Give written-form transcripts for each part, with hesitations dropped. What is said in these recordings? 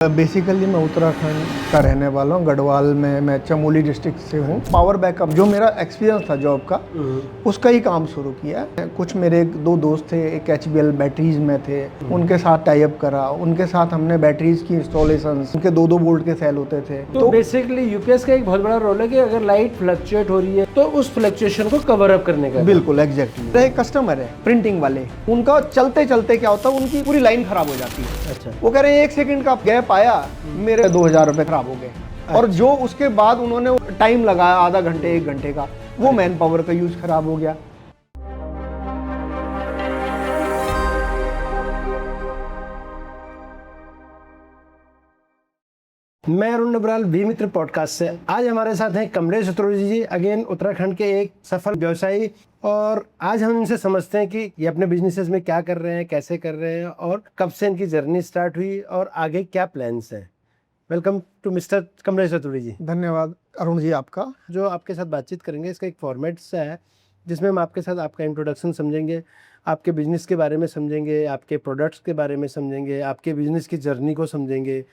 Basically मैं उत्तराखंड का रहने वाला हूँ। गढ़वाल में मैं चमोली डिस्ट्रिक्ट से हूँ। पावर बैकअप जो मेरा एक्सपीरियंस था जॉब का, उसका ही काम शुरू किया। कुछ मेरे दो दोस्त थे, एक HBL बैटरीज में थे, उनके साथ टाई अप करा। उनके साथ हमने बैटरीज की इंस्टॉलेशन, उनके 2-2 वोल्ट के सेल होते थे। तो बेसिकली यूपीएस का एक बहुत बड़ा रोल है कि अगर लाइट फ्लक्चुएट हो रही है तो उस फ्लक्चुएशन को कवर अप करने का। बिल्कुल एग्जैक्टली। एक कस्टमर है प्रिंटिंग वाले, उनका चलते चलते क्या होता है, उनकी पूरी लाइन खराब हो जाती है। अच्छा। वो कह रहे हैं 1 सेकंड का गैप आया, मेरे 2000 रुपए खराब हो गए। और जो उसके बाद उन्होंने टाइम लगाया आधा घंटे 1 घंटे का, वो मैन पावर का यूज खराब हो गया। मैं अरुण नबराल वी मित्र पॉडकास्ट से। आज हमारे साथ हैं कमलेश चतुर्वेदी जी, अगेन उत्तराखंड के एक सफल व्यवसायी। और आज हम इनसे समझते हैं कि ये अपने बिजनेसेस में क्या कर रहे हैं, कैसे कर रहे हैं और कब से इनकी जर्नी स्टार्ट हुई और आगे क्या प्लान्स हैं। Welcome to mister Kamlesh Chaturvedi ji. धन्यवाद अरुण जी आपका। जो आपके साथ बातचीत करेंगे इसका एक फॉर्मेट सा है जिसमें हम आपके साथ आपका इंट्रोडक्शन समझेंगे, आपके बिजनेस के बारे में समझेंगे, आपके प्रोडक्ट्स के बारे में समझेंगे, आपके बिजनेस की जर्नी को समझेंगे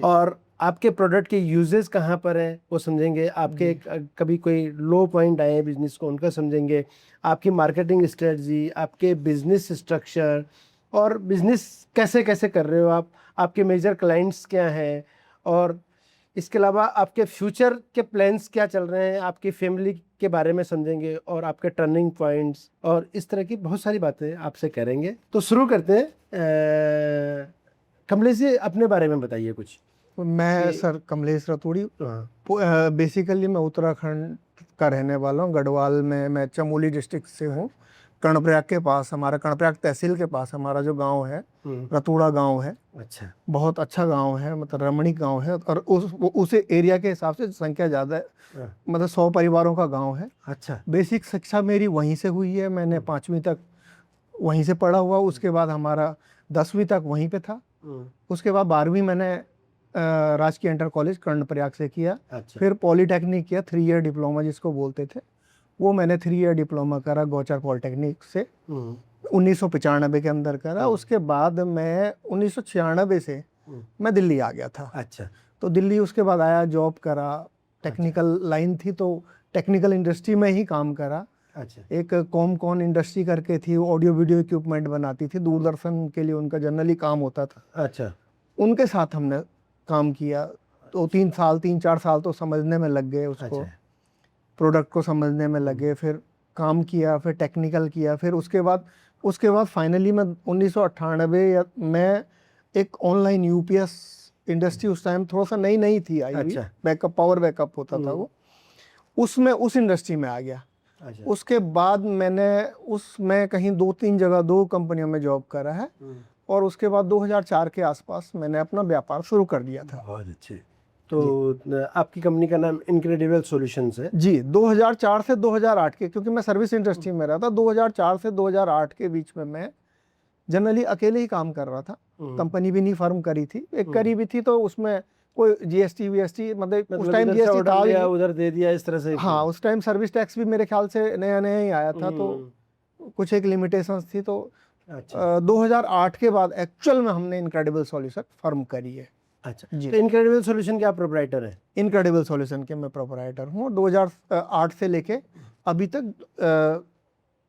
और आपके प्रोडक्ट के यूजेस कहाँ पर हैं वो समझेंगे। आपके कभी कोई लो पॉइंट आए हैं बिजनेस को, उनका समझेंगे। आपकी मार्केटिंग स्ट्रेटजी, आपके बिजनेस स्ट्रक्चर और बिजनेस कैसे कैसे कर रहे हो आप, आपके मेजर क्लाइंट्स क्या हैं और इसके अलावा आपके फ्यूचर के प्लान्स क्या चल रहे हैं, आपकी फैमिली के बारे में समझेंगे और आपके टर्निंग पॉइंट्स और इस तरह की बहुत सारी बातें आपसे करेंगे। तो शुरू करते हैं। कमलेश जी अपने बारे में बताइए कुछ। मैं सर कमलेश रतूड़ी। बेसिकली मैं उत्तराखंड का रहने वाला हूँ। गढ़वाल में मैं चमोली डिस्ट्रिक्ट से हूँ। कर्णप्रयाग के पास, हमारा कर्णप्रयाग तहसील के पास हमारा जो गांव है, रतूड़ा गांव है। अच्छा। बहुत अच्छा गांव है, मतलब रमणीक गांव है। और उस एरिया के हिसाब से संख्या ज़्यादा है, मतलब 100 परिवारों का गांव है। अच्छा। बेसिक शिक्षा मेरी वहीं से हुई है। मैंने 5वीं तक वहीं से पढ़ा हुआ। उसके बाद हमारा 10वीं तक वहीं पे था। उसके बाद 12वीं मैंने राजकीय इंटर कॉलेज कर्णप्रयाग से किया। अच्छा। फिर पॉलीटेक्निक किया, 3 ईयर डिप्लोमा जिसको बोलते थे, वो मैंने 3 ईयर डिप्लोमा करा गौचर पॉलीटेक्निक से 1995 के अंदर करा। उसके बाद मैं 1996 से मैं दिल्ली आ गया था। अच्छा। तो दिल्ली उसके बाद आया, जॉब करा। टेक्निकल लाइन थी तो टेक्निकल इंडस्ट्री में ही काम करा। अच्छा। एक कॉमकॉन इंडस्ट्री करके थी, ऑडियो वीडियो इक्विपमेंट बनाती थी, दूरदर्शन के लिए उनका जनरली काम होता था। अच्छा। उनके साथ हमने काम किया। तो 3-4 साल तो समझने में लग गए उसको। अच्छा। प्रोडक्ट को समझने में लगे, फिर काम किया, फिर टेक्निकल किया। फिर उसके बाद फाइनली मैं 1998 मैं एक ऑनलाइन यूपीएस इंडस्ट्री, उस टाइम थोड़ा सा नई थी आई हुई। अच्छा। बैकअप, पावर बैकअप होता था वो, उसमें उस इंडस्ट्री में आ गया। अच्छा। उसके बाद मैं कहीं 2-3 जगह 2 कंपनियों में जॉब करा है। और उसके बाद 2004 के आसपास मैंने अपना व्यापार शुरू कर दिया था। बहुत अच्छे। तो आपकी कंपनी का नाम इनक्रेडिबल सॉल्यूशंस है जी। 2004 से 2008 के, क्योंकि मैं सर्विस इंडस्ट्री में रहा था, 2004 से 2008 के बीच में मैं जनरली अकेले ही काम कर रहा था। कंपनी भी नहीं फर्म करी थी, एक करी भी थी तो उसमें कोई जीएसटी वीएसटी, मतलब उस टाइम जीएसटी था भी, उधर दे दिया इस तरह से। हाँ, उस टाइम सर्विस टैक्स भी मेरे ख्याल से नया नया ही आया था, तो कुछ एक लिमिटेशंस थी। तो 2008 के बाद एक्चुअल में हमने इनक्रेडिबल सॉल्यूशन फर्म करी है। अच्छा जी। तो इनक्रेडिबल सॉल्यूशन के आप प्रोप्राइटर हैं? इनक्रेडिबल सॉल्यूशन के मैं प्रोप्राइटर हूँ। 2008 से लेके अभी तक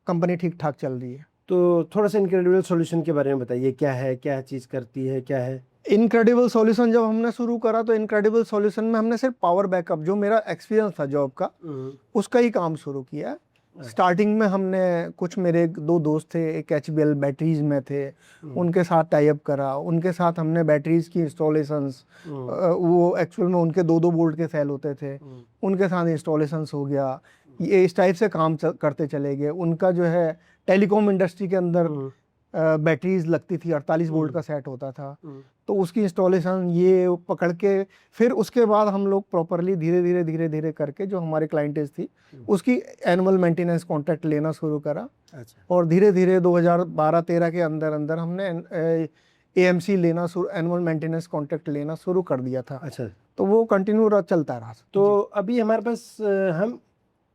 कंपनी ठीक ठाक चल रही है। तो थोड़ा सा इनक्रेडिबल सॉल्यूशन के बारे में बताइए, क्या है, क्या चीज़ करती है, क्या है? इनक्रेडिबल सॉल्यूशन जब हमने शुरू करा तो इनक्रेडिबल सॉल्यूशन में हमने सिर्फ पावर बैकअप, जो मेरा एक्सपीरियंस था जॉब का, उसका ही काम शुरू किया। स्टार्टिंग में हमने, कुछ मेरे 2 दोस्त थे, एक HBL बैटरीज में थे, उनके साथ टाई अप करा। उनके साथ हमने बैटरीज की इंस्टॉलेशंस, वो एक्चुअल में उनके 2-2 वोल्ट के सेल होते थे, उनके साथ इंस्टॉलेशंस हो गया। ये इस टाइप से काम करते चले गए। उनका जो है टेलीकॉम इंडस्ट्री के अंदर बैटरीज लगती थी, 48 वोल्ट का सेट होता था, तो उसकी इंस्टॉलेशन ये पकड़ के, फिर उसके बाद हम लोग प्रॉपरली धीरे धीरे करके जो हमारे क्लाइंटेज थी उसकी एनुअल मेंटेनेंस कॉन्ट्रैक्ट लेना शुरू करा। अच्छा। और धीरे धीरे 2012-13 के अंदर अंदर हमने AMC लेना शुरू, एनुअल मेंटेनेंस कॉन्ट्रैक्ट लेना शुरू कर दिया था। अच्छा। तो वो कंटिन्यू चलता रहा। तो अभी हमारे पास हम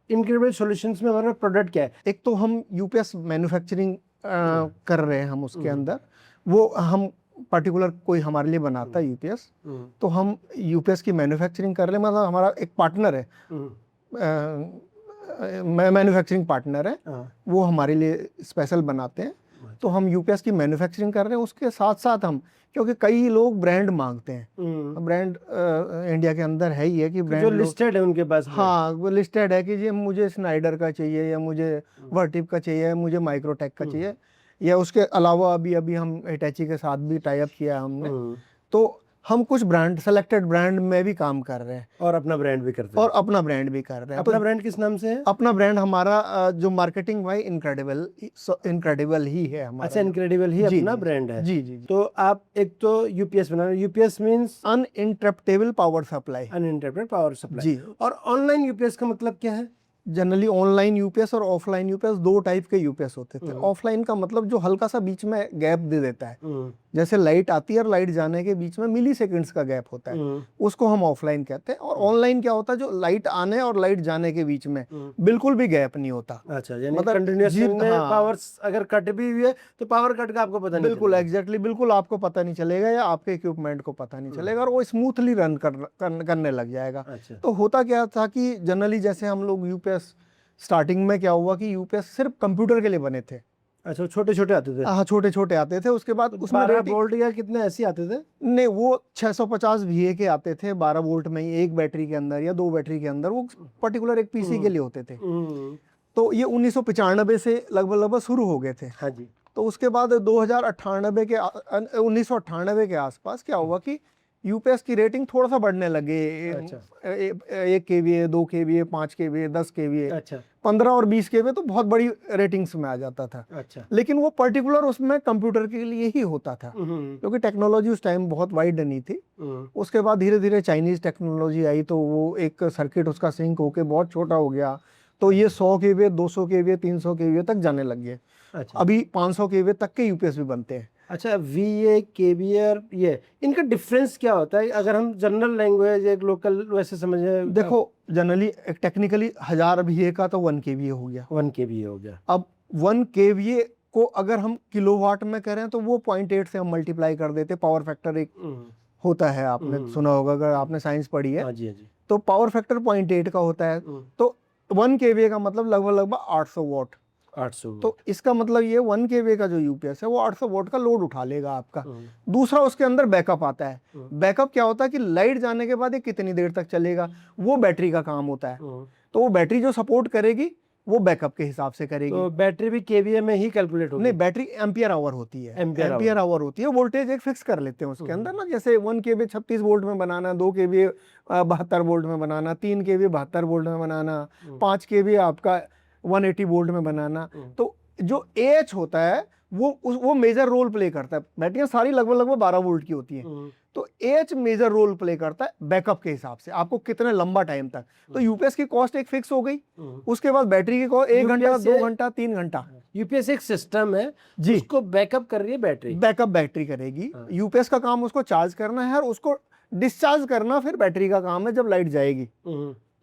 इनक्रेडिबल सॉल्यूशंस में हमारा प्रोडक्ट क्या है? एक तो हम यूपीएस मैन्युफैक्चरिंग कर रहे हैं हम उसके अंदर, वो हम पर्टिकुलर कोई हमारे लिए बनाता है यूपीएस, तो हम यूपीएस की मैन्युफैक्चरिंग कर रहे हैं। मतलब हमारा एक पार्टनर है, मैन्युफैक्चरिंग पार्टनर है, वो हमारे लिए स्पेशल बनाते हैं। तो हम यूपीएस की मैन्युफैक्चरिंग कर रहे हैं, उसके साथ साथ हम, क्योंकि कई लोग ब्रांड मांगते हैं, ब्रांड इंडिया के अंदर है ही है कि ब्रांड जो लिस्टेड है उनके पास। हाँ, वो लिस्टेड है कि जी मुझे स्नाइडर का चाहिए, या मुझे वर्टिप का चाहिए, या मुझे माइक्रोटेक का चाहिए, या उसके अलावा अभी अभी हम हिटैची के साथ भी टाई अप किया है हमने। तो हम कुछ ब्रांड, सेलेक्टेड ब्रांड में भी काम कर रहे हैं, और अपना ब्रांड भी करते हैं। और अपना ब्रांड भी कर रहे हैं। अपना ब्रांड किस नाम से है? अपना ब्रांड हमारा जो मार्केटिंग भाई इनक्रेडिबल ही है हमारा। अच्छा, इनक्रेडिबल ही अपना ब्रांड है। जी जी। तो आप एक तो यूपीएस बना रहे हो, UPS means uninterruptible power supply. Uninterrupted power supply जी। और ऑनलाइन यूपीएस का मतलब क्या है? जनरली ऑनलाइन यूपीएस और ऑफलाइन यूपीएस, दो टाइप के यूपीएस होते थे। ऑफलाइन का मतलब जो हल्का सा बीच में गैप दे देता है, जैसे लाइट आती है और लाइट जाने के बीच में मिली सेकेंड्स का गैप होता है, उसको हम ऑफलाइन कहते हैं। और ऑनलाइन क्या होता है, जो लाइट आने और लाइट जाने के बीच में बिल्कुल भी गैप नहीं होता। अच्छा, यानी मतलब कंटिन्यूअस पावर अगर कट भी हुई है तो पावर कट का आपको पता नहीं। बिल्कुल एग्जैक्टली, बिल्कुल आपको पता नहीं चलेगा, या आपके इक्विपमेंट को पता नहीं चलेगा, और वो स्मूथली रन करने लग जाएगा। अच्छा। तो होता क्या था कि जनरली जैसे हम लोग यूपीएस, स्टार्टिंग में क्या हुआ कि यूपीएस सिर्फ कंप्यूटर के लिए बने थे। अच्छा, छोटे छोटे आते थे। हाँ, छोटे छोटे आते थे। उसके बाद उसमें 12 वोल्ट या कितने ऐसे आते थे? नहीं, वो 650 VA के आते थे 12 वोल्ट में ही, एक बैटरी के अंदर या दो बैटरी के अंदर, वो पर्टिकुलर एक पीसी के लिए होते थे। तो ये 1995 से लगभग शुरू हो गए थे। हाँ जी। तो उसके बाद 2098 के 1998 के आसपास क्या हुआ कि यूपीएस की रेटिंग थोड़ा सा बढ़ने लगे। 1 kVA, 2 kVA, 5 kVA, 10 kVA, अच्छा, 15 और 20 kVA, तो बहुत बड़ी रेटिंग्स में आ जाता था। अच्छा। लेकिन वो पर्टिकुलर उसमें कंप्यूटर के लिए ही होता था, क्योंकि टेक्नोलॉजी उस टाइम बहुत वाइड नहीं थी। उसके बाद धीरे धीरे चाइनीज टेक्नोलॉजी आई, तो वो एक सर्किट उसका सिंक होके बहुत छोटा हो गया, तो ये 100 kVA, 200 kVA, 300 kVA तक जाने लग गए। अच्छा। अभी 500 kVA तक के यूपीएस भी बनते हैं। अच्छा, VA, KVA और ये इनका डिफरेंस क्या होता है, अगर हम जनरल लैंग्वेज एक लोकल वैसे समझे? देखो, जनरली टेक्निकली 1000 VA का तो 1 kVA हो गया। 1 kVA हो गया। अब 1 kVA को अगर हम किलोवाट में करें तो वो 0.8 से हम मल्टीप्लाई कर देते। पावर फैक्टर एक होता है, आपने सुना होगा अगर आपने साइंस पढ़ी है। हाँ जी, हाँ जी। तो पावर फैक्टर 0.8 का होता है, तो 1 kVA का मतलब लगभग 800 वॉट। 800। तो इसका मतलब ये 1 kVA का जो यूपीएस है वो 800 वोल्ट का लोड उठा लेगा आपका। दूसरा, उसके अंदर बैकअप आता है। बैकअप क्या होता है कि लाइट जाने के बाद ये कितनी देर तक चलेगा, वो बैटरी का काम होता है। तो वो बैटरी जो सपोर्ट करेगी वो बैकअप के हिसाब से करेगी। तो बैटरी भी केवीए में ही कैलकुलेट होगी? नहीं, बैटरी एम्पियर आवर होती है। एम्पियर आवर होती है। वोल्टेज एक फिक्स कर लेते हैं उसके अंदर ना, जैसे 1 kVA 36 वोल्ट में बनाना, 2 kVA 72 वोल्ट में बनाना, 3 kVA 72 वोल्ट में बनाना, 5 kVA आपका 180 वोल्ट में बनाना। तो जो AH होता है वो मेजर रोल प्ले करता है। बैटरियां सारी लगभग 12 वोल्ट की होती हैं, तो AH मेजर रोल प्ले करता है बैकअप के हिसाब से, आपको कितने लंबा टाइम तक। तो यूपीएस की कॉस्ट एक फिक्स हो गई। उसके बाद बैटरी की कॉस्ट 1 घंटा, 2 घंटा, 3 घंटा। यूपीएस एक सिस्टम है जी, उसको बैकअप कर रही है बैटरी। बैकअप बैटरी करेगी। यूपीएस का काम उसको चार्ज करना है और उसको डिस्चार्ज करना फिर बैटरी का काम है। जब लाइट जाएगी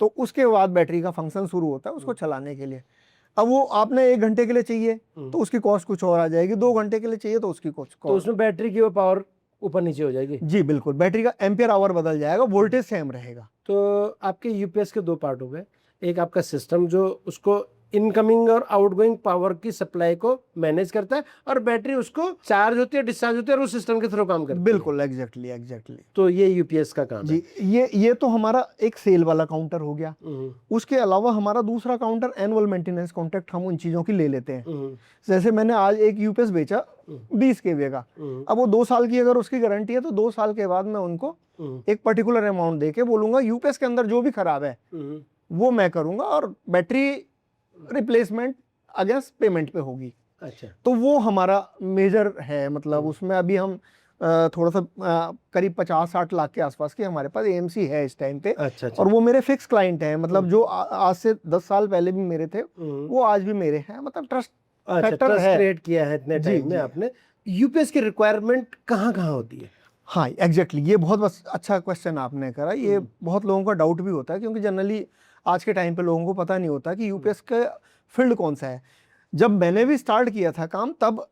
तो उसके बाद बैटरी का फंक्शन शुरू होता है उसको चलाने के लिए। अब वो आपने 1 घंटे के लिए चाहिए तो उसकी कॉस्ट कुछ और आ जाएगी, 2 घंटे के लिए चाहिए तो उसकी कॉस्ट। तो उसमें बैटरी की वो पावर ऊपर नीचे हो जाएगी? जी बिल्कुल, बैटरी का एम्पियर आवर बदल जाएगा, वोल्टेज सेम रहेगा। तो आपके यूपीएस के 2 पार्ट हो गए, एक आपका सिस्टम जो उसको इनकमिंग और आउटगोइंग पावर की सप्लाई को मैनेज करता है, और बैटरी उसको चार्ज होती है, डिस्चार्ज होती है, और उस सिस्टम के थ्रू काम करती है। बिल्कुल एग्जैक्टली। तो ये यूपीएस का काम जी है। ये तो हमारा एक सेल वाला काउंटर हो गया। उसके अलावा हमारा दूसरा काउंटर एनुअल मेंटेनेंस कॉन्ट्रैक्ट हम उन चीजों की ले लेते हैं। जैसे मैंने आज एक यूपीएस बेचा 20 kVA का, अब वो 2 साल की अगर उसकी गारंटी है तो 2 साल के बाद मैं उनको एक पर्टिकुलर अमाउंट देके बोलूंगा यूपीएस के अंदर जो भी खराब है वो मैं करूंगा, और बैटरी रिप्लेसमेंट अगेंस्ट पेमेंट पे होगी। अच्छा। तो वो हमारा मेजर है, मतलब उसमें अभी हम थोड़ा सा करीब 50-60 लाख के आसपास की हमारे पास एएमसी है इस टाइम पे। अच्छा। और वो मेरे फिक्स क्लाइंट हैं, मतलब जो आज से 10 साल पहले भी मेरे थे वो आज भी मेरे हैं, मतलब ट्रस्ट फैक्टर है। क्रिएट किया है इतने टाइम में आपने। यूपीएस की रिक्वायरमेंट कहाँ होती है? हाँ एग्जैक्टली, ये बहुत अच्छा क्वेश्चन आपने करा। ये बहुत लोगों का डाउट भी होता है, क्योंकि जनरली आज के टाइम पे लोगों को पता नहीं होता कि यूपीएस का फील्ड कौन सा है। जब मैंने भी स्टार्ट किया था काम, तब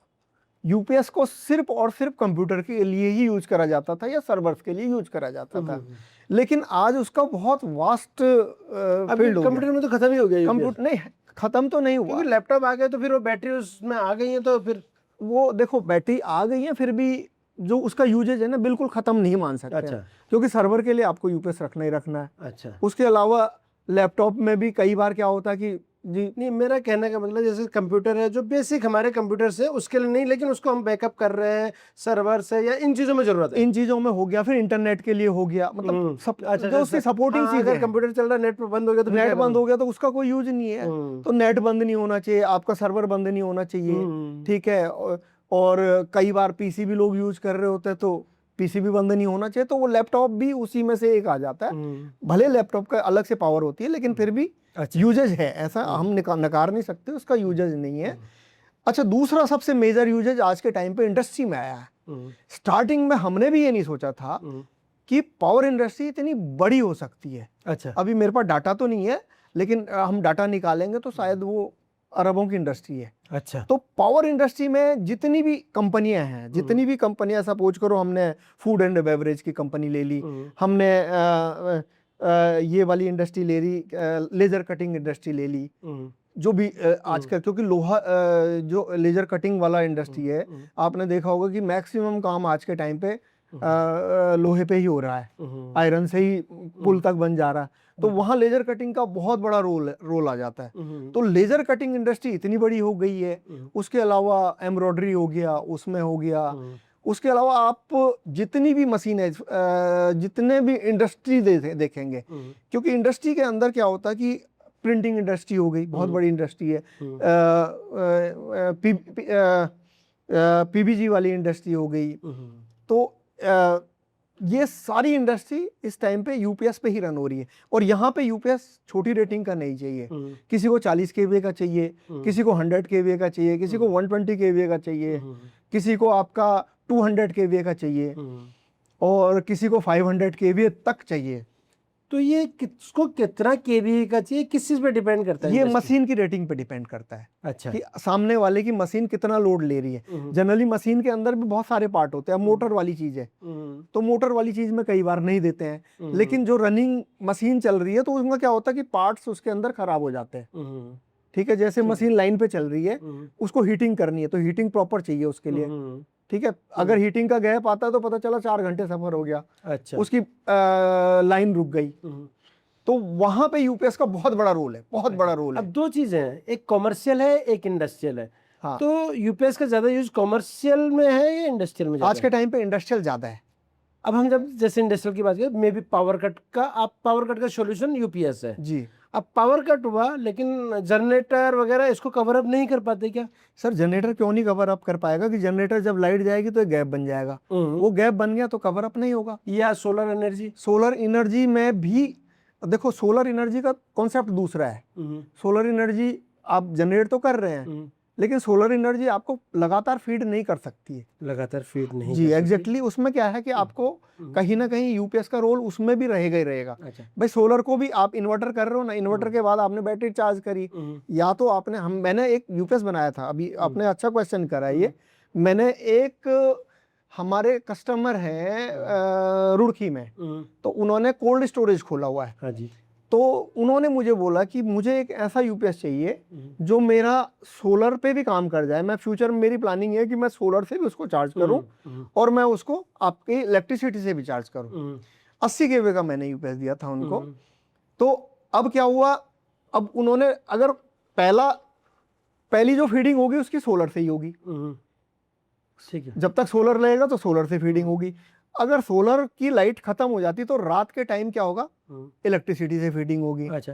यूपीएस को सिर्फ और सिर्फ कंप्यूटर के लिए ही यूज करा जाता था या सर्वर्स के लिए यूज करा जाता था, लेकिन आज उसका बहुत वास्ट फील्ड हो गया। कंप्यूटर में तो खत्म ही हो गया कंप्यूटर नहीं, खत्म तो नहीं हुआ, क्योंकि लैपटॉप आ गए तो फिर वो बैटरी उसमें आ गई है, तो फिर वो देखो बैटरी आ गई है, फिर भी जो उसका यूजेज है ना बिल्कुल खत्म नहीं मान सकते। अच्छा। क्योंकि सर्वर के लिए आपको यूपीएस रखना ही रखना है। अच्छा। उसके अलावा लैपटॉप में भी कई बार क्या होता है कि जी नहीं, मेरा कहने का मतलब जैसे कंप्यूटर है जो बेसिक हमारे कंप्यूटर से, उसके लिए नहीं, लेकिन उसको हम बैकअप कर रहे हैं सर्वर से या इन चीजों में जरूरत है, इन चीजों में हो गया, फिर इंटरनेट के लिए हो गया, मतलब सब जो उसकी सपोर्टिंग हाँ, चीजें अगर हैं। कंप्यूटर चल रहा है, नेट बंद हो गया तो नेट बंद हो गया तो उसका कोई यूज नहीं है, तो नेट बंद नहीं होना चाहिए, आपका सर्वर बंद नहीं होना चाहिए, ठीक है। और कई बार पीसी भी लोग यूज कर रहे होते हैं, तो पीसी भी बंद नहीं होना चाहिए, तो वो लैपटॉप भी उसी में से एक आ जाता है। भले लैपटॉप का अलग से पावर होती है, लेकिन फिर भी यूजेज है, ऐसा हम नकार नहीं सकते, उसका यूजेज नहीं है। अच्छा, दूसरा सबसे मेजर यूजेज आज के टाइम पे इंडस्ट्री में आया है। स्टार्टिंग में हमने भी ये नहीं सोचा था कि पावर इंडस्ट्री इतनी बड़ी हो सकती है। अच्छा। अभी मेरे पास डाटा तो नहीं है, लेकिन हम डाटा निकालेंगे तो शायद वो अरबों की इंडस्ट्री है। अच्छा। तो पावर इंडस्ट्री में जितनी भी कंपनियां हैं, जितनी भी कंपनियां, सपोज करो हमने फूड एंड बेवरेज की कंपनी ले ली, हमने ये वाली इंडस्ट्री ले ली, लेजर कटिंग इंडस्ट्री ले ली, जो भी आजकल, क्योंकि लोहा जो लेजर कटिंग वाला इंडस्ट्री है, आपने देखा होगा कि मैक्सिमम काम आज के टाइम पे लोहे पे ही हो रहा है, आयरन से ही पुल तक बन जा रहा है, तो वहाँ लेजर कटिंग का बहुत बड़ा रोल आ जाता है। तो लेजर कटिंग इंडस्ट्री इतनी बड़ी हो गई है। उसके अलावा एम्ब्रॉयडरी हो गया, उसमें हो गया। उसके अलावा आप जितनी भी मशीन है, जितने भी इंडस्ट्री देखेंगे, क्योंकि इंडस्ट्री के अंदर क्या होता है कि प्रिंटिंग इंडस्ट्री हो गई, बहुत बड़ी इंडस्ट्री है, पीबीजी वाली इंडस्ट्री हो गई, तो ये सारी इंडस्ट्री इस टाइम पे यूपीएस पे ही रन हो रही है। और यहाँ पे यूपीएस छोटी रेटिंग का नहीं चाहिए, किसी को 40 केवीए का चाहिए, किसी को 100 केवीए का चाहिए, किसी को 120 केवीए का चाहिए, किसी को आपका 200 केवीए का चाहिए, और किसी को 500 केवीए तक चाहिए। तो ये किसको कितना केवीए का चाहिए, किस चीज पे डिपेंड करता है? ये मशीन की रेटिंग पे डिपेंड करता है। अच्छा। कि सामने वाले की मशीन कितना लोड ले रही है। जनरली मशीन के अंदर भी बहुत सारे पार्ट होते हैं, मोटर वाली चीज है, तो मोटर वाली चीज में कई बार नहीं देते हैं, लेकिन जो रनिंग मशीन चल रही है तो उसमें क्या होता है कि पार्ट्स उसके अंदर खराब हो जाते हैं। ठीक है, जैसे मशीन लाइन पे चल रही है, उसको हीटिंग करनी है, तो हीटिंग प्रॉपर चाहिए उसके लिए। ठीक है, अगर हीटिंग का गैप आता है तो पता चला 4 घंटे सफर हो गया, अच्छा, उसकी लाइन रुक गई, तो वहां पे यूपीएस का बहुत बड़ा रोल है, बहुत बड़ा रोल है। अब दो चीजें हैं, एक कॉमर्शियल है, एक इंडस्ट्रियल है। हाँ। तो यूपीएस का ज्यादा यूज कॉमर्शियल में है या इंडस्ट्रियल में? आज के टाइम पे इंडस्ट्रियल ज्यादा है। अब हम जब जैसे इंडस्ट्रियल की बात करें, मे बी पावर कट का, आप पावर कट का सॉल्यूशन यूपीएस है जी। अब पावर कट हुआ, लेकिन जनरेटर वगैरह इसको कवर अप नहीं कर पाते क्या? सर जनरेटर क्यों नहीं कवर अप कर पाएगा? कि जनरेटर जब लाइट जाएगी तो एक गैप बन जाएगा, वो गैप बन गया तो कवर अप नहीं होगा। या सोलर एनर्जी? सोलर एनर्जी में भी देखो, सोलर एनर्जी का कॉन्सेप्ट दूसरा है। सोलर एनर्जी आप जनरेट तो कर रहे हैं, लेकिन सोलर एनर्जी आपको लगातार फीड नहीं कर सकती है। लगातार फीड नहीं जी एग्जैक्टली। उसमें क्या है कि आपको कहीं ना कहीं यूपीएस का रोल उसमें भी रहेगा ही रहेगा। अच्छा। भाई सोलर को भी आप इन्वर्टर कर रहे हो ना, इन्वर्टर के बाद आपने बैटरी चार्ज करी, या तो आपने मैंने एक यूपीएस बनाया था, अभी आपने अच्छा क्वेश्चन करा ये। मैंने एक हमारे कस्टमर है रुड़की में, तो उन्होंने कोल्ड स्टोरेज खोला हुआ है। हाँ जी। तो उन्होंने मुझे बोला कि मुझे एक ऐसा यूपीएस चाहिए जो मेरा सोलर पे भी काम कर जाए। मैं फ्यूचर में, मेरी प्लानिंग है कि मैं सोलर से भी उसको चार्ज करूं और मैं उसको आपकी इलेक्ट्रिसिटी से भी चार्ज करूं। 80 केवी का मैंने यूपीएस दिया था उनको। तो अब क्या हुआ, अब उन्होंने अगर पहली जो फीडिंग होगी उसकी सोलर से ही होगी। ठीक है। जब तक सोलर रहेगा तो सोलर से फीडिंग होगी। अगर सोलर की लाइट खत्म हो जाती तो रात के टाइम क्या होगा, इलेक्ट्रिसिटी से फीडिंग होगी। अच्छा।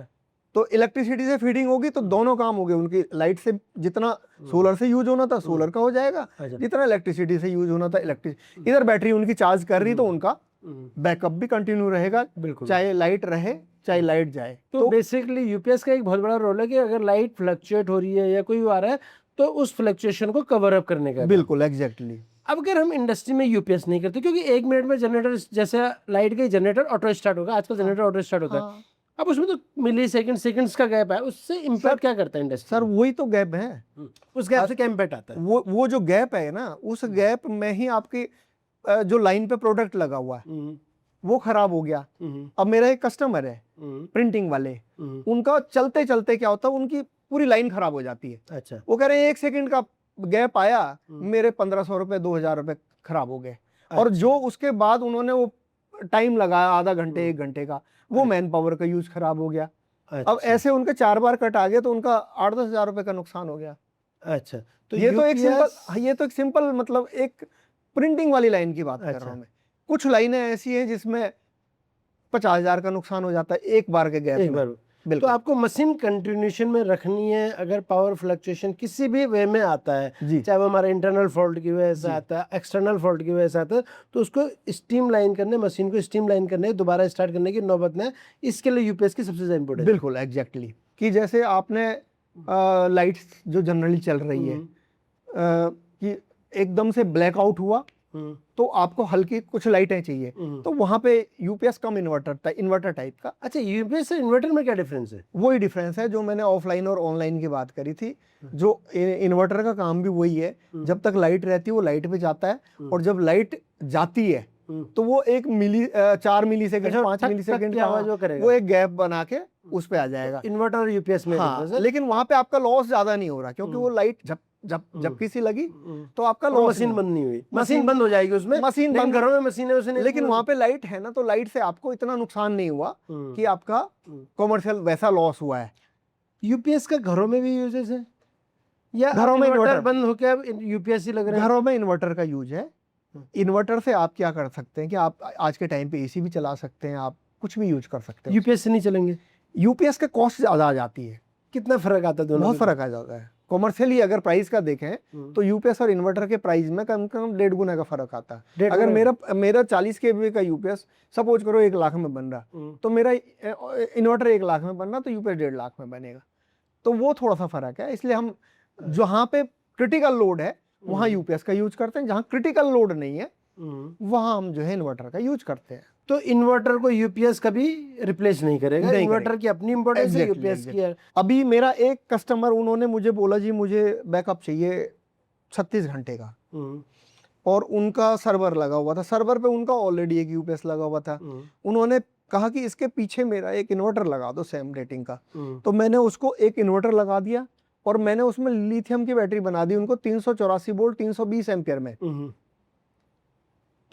तो इलेक्ट्रिसिटी से फीडिंग होगी तो दोनों काम हो गए उनकी। लाइट से जितना सोलर से यूज होना था सोलर का हो जाएगा, जितना इलेक्ट्रिसिटी से यूज होना था इलेक्ट्रिसिटी। इधर बैटरी उनकी चार्ज कर रही तो उनका बैकअप भी कंटिन्यू रहेगा, बिल्कुल, चाहे लाइट रहे चाहे लाइट जाए। तो बेसिकली यूपीएस का एक बहुत बड़ा रोल है कि अगर लाइट फ्लक्चुएट हो रही है या कोई आ रहा है तो उस फ्लक्चुएशन को कवर अप करने का। बिल्कुल एग्जैक्टली। अब अगर हम इंडस्ट्री में यूपीएस नहीं करते, क्योंकि 1 मिनट में जनरेटर, जैसे लाइट गई जनरेटर ऑटो स्टार्ट होगा, आजकल जनरेटर ऑटो स्टार्ट होता है, अब उसमें तो मिली सेकंड्स का गैप है, उससे इम्पैक्ट क्या करता है इंडस्ट्री? सर वही तो गैप है। उस गैप से क्या इम्पैक्ट आता है? वो जो गैप है ना, उस गैप में ही आपकी जो लाइन पे प्रोडक्ट लगा हुआ है वो खराब हो गया। अब मेरा एक कस्टमर है प्रिंटिंग वाले, उनका चलते चलते क्या होता है, उनकी पूरी लाइन खराब हो जाती है। अच्छा। वो कह रहे हैं 1 सेकंड का गैप आया, मेरे 1500 रुपए 2000 रुपए खराब हो गए। और जो उसके बाद उन्होंने वो टाइम लगाया आधा घंटे 1 घंटे का, वो मैन पावर का यूज खराब हो गया। अब ऐसे उनके 4 बार कट आ गए तो उनका 8-10 हजार रुपए का नुकसान हो गया। अच्छा, तो ये तो एक UPS सिंपल, ये तो एक सिंपल मतलब एक प्रिंटिंग वाली लाइन की बात कर रहा हूँ मैं। कुछ लाइनें ऐसी हैं जिसमें 50 हजार का नुकसान हो जाता है एक बार के गैप एक में। बार। तो बिल्कुल। आपको मशीन कंटिन्यूशन में रखनी है, अगर पावर फ्लक्चुएशन किसी भी वे में आता है, जी। चाहे वो हमारे इंटरनल फॉल्ट की वजह से आता है, एक्सटर्नल फॉल्ट की वजह से आता है, तो उसको स्टीम लाइन करने, मशीन को स्टीम लाइन करने, दोबारा स्टार्ट करने की नौबत में, इसके लिए यूपीएस की सबसे ज्यादा इंपॉर्टेंट। बिल्कुल एग्जैक्टली, कि जैसे आपने लाइट्स जो जनरली चल रही है कि एकदम से ब्लैकआउट हुआ तो आपको हल्की कुछ लाइटें चाहिए, तो वहां पे यूपीएस कम इन्वर्टर टाइप का। अच्छा, यूपीएस से इन्वर्टर में क्या डिफरेंस है? वही डिफरेंस है जो मैंने ऑफलाइन और ऑनलाइन की बात करी थी। जो इन्वर्टर का काम भी वही है, जब तक लाइट रहती है वो लाइट पे जाता है, और जब लाइट जाती है तो वो 4 मिली सेकंड 5 मिली सेकंड का वो एक गैप बना के उस पे आ जाएगा। इन्वर्टर और यूपीएस में हाँ, लेकिन वहां पे आपका लॉस ज्यादा नहीं हो रहा, क्योंकि वो लाइट जब किसी लगी तो आपका लॉस, मशीन बंद नहीं हुई, मशीन बंद हो जाएगी उसमें, मशीन बंद, घरों में मशीन है उसने, लेकिन वहां पे लाइट है ना, तो लाइट से आपको इतना नुकसान नहीं हुआ कि आपका कॉमर्शियल वैसा लॉस हुआ है। यूपीएस का घरों में भी यूजेस है या घरों में इन्वर्टर बंद होकर अब यूपीएस ही लग रहा है? घरों में इन्वर्टर का यूज है। इन्वर्टर से आप क्या कर सकते हैं कि आप आज के टाइम पे एसी भी चला सकते हैं, आप कुछ भी यूज कर सकते हैं। यूपीएस से नहीं चलेंगे? यूपीएस के कॉस्ट ज्यादा आ जाती है। कितना फर्क आता है दोनों? बहुत फर्क आ जाता है। कॉमर्शियली अगर प्राइस का देखें तो यूपीएस और इन्वर्टर के प्राइस में कम से कम 1.5 गुना का फर्क आता है। अगर मेरा 40 kVA का यूपीएस सपोज करो 1 लाख में बन रहा, तो मेरा इन्वर्टर 1 लाख में बन रहा, तो यूपीएस 1.5 लाख में बनेगा। तो वो थोड़ा सा फर्क है। इसलिए हम जहाँ पे क्रिटिकल लोड है वहाँ यूपीएस का यूज करते हैं, जहाँ क्रिटिकल लोड नहीं है वहाँ हम जो है इन्वर्टर का यूज करते हैं। तो इन्वर्टर को यूपीएस कभी रिप्लेस नहीं करेगा, इन्वर्टर की अपनी इंपॉर्टेंस है, यूपीएस की है। अभी मेरा एक कस्टमर, उन्होंने मुझे बोला जी मुझे बैकअप चाहिए 36 घंटे का, और उनका सर्वर लगा हुआ था, सर्वर पे उनका ऑलरेडी एक यूपीएस लगा हुआ था। उन्होंने कहा कि इसके पीछे मेरा एक इन्वर्टर लगा दो सेम रेटिंग का। तो मैंने उसको एक इन्वर्टर लगा दिया और मैंने उसमें लिथियम की बैटरी बना दी उनको 384 वोल्ट 320 एम्पियर में।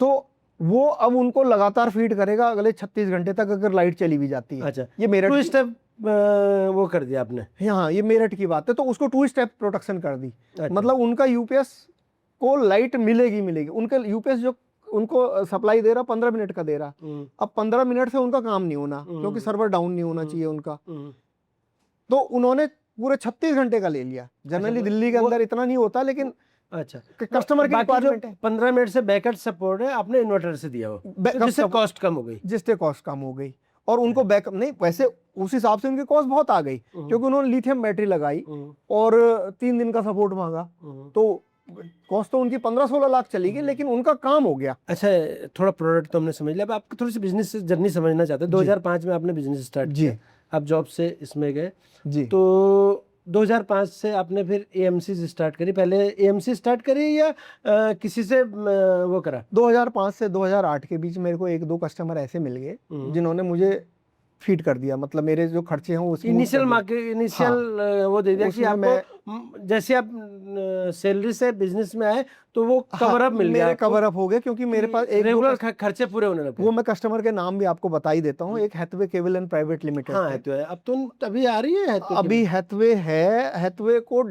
तो वो अब उनको लगातार फीड करेगा अगले 36 घंटे तक, अगर लाइट चली भी जाती है। अच्छा, ये मेरठ 2 स्टेप वो कर दिया आपने। हाँ, ये मेरठ की बात है, तो उसको 2 स्टेप प्रोटेक्शन कर दी। अच्छा। मतलब उनका यूपीएस को लाइट मिलेगी। उनका यूपीएस जो उनको सप्लाई दे रहा 15 मिनट का दे रहा, अब 15 मिनट से उनका काम नहीं होना, क्योंकि सर्वर डाउन नहीं होना चाहिए उनका। तो उन्होंने पूरे 36 घंटे का ले लिया। जनरली दिल्ली के अंदर इतना नहीं होता, लेकिन अच्छा, कस्टमर की रिक्वायरमेंट है। 15 मिनट से बैकअप सपोर्ट है, आपने इन्वर्टर से दिया वो, जिससे कॉस्ट कम हो गई। जिससे कॉस्ट कम हो गई, और उनको बैकअप नहीं, वैसे उस हिसाब से उनकी कॉस्ट बहुत आ गई, क्योंकि उन्होंने लिथियम बैटरी लगाई और 3 दिन का सपोर्ट मांगा, तो कॉस्ट तो उनकी 15-16 लाख चली गई, लेकिन उनका काम हो गया। अच्छा, थोड़ा प्रोडक्ट तो हमने समझ लिया, अब आपको थोड़ी सी बिजनेस जर्नी समझना चाहते हैं। 2005 में आपने बिजनेस स्टार्ट किया, आप जॉब से इसमें गए जी, तो 2005 से आपने फिर एएमसी स्टार्ट करी। पहले एएमसी स्टार्ट करी या किसी से वो करा? 2005 से 2008 के बीच मेरे को 1-2 कस्टमर ऐसे मिल गए जिन्होंने मुझे फीड कर दिया, मतलब मेरे जो खर्चे हैं वो इनिशियल वो दे दिया कि आपको जैसे आप सैलरी से बिजनेस में आए तो वो कवर अप मिल गया, कवर अप हो गया, क्योंकि मेरे पास एक रेगुलर खर्चे पूरे होने लगे। वो मैं कस्टमर के नाम भी आपको बता ही देता हूँ। एक Hathaway cable and private limited. हाँ, हैथवे है। अब तो अभी आ रही है अभी हैथवे है। हैथवे को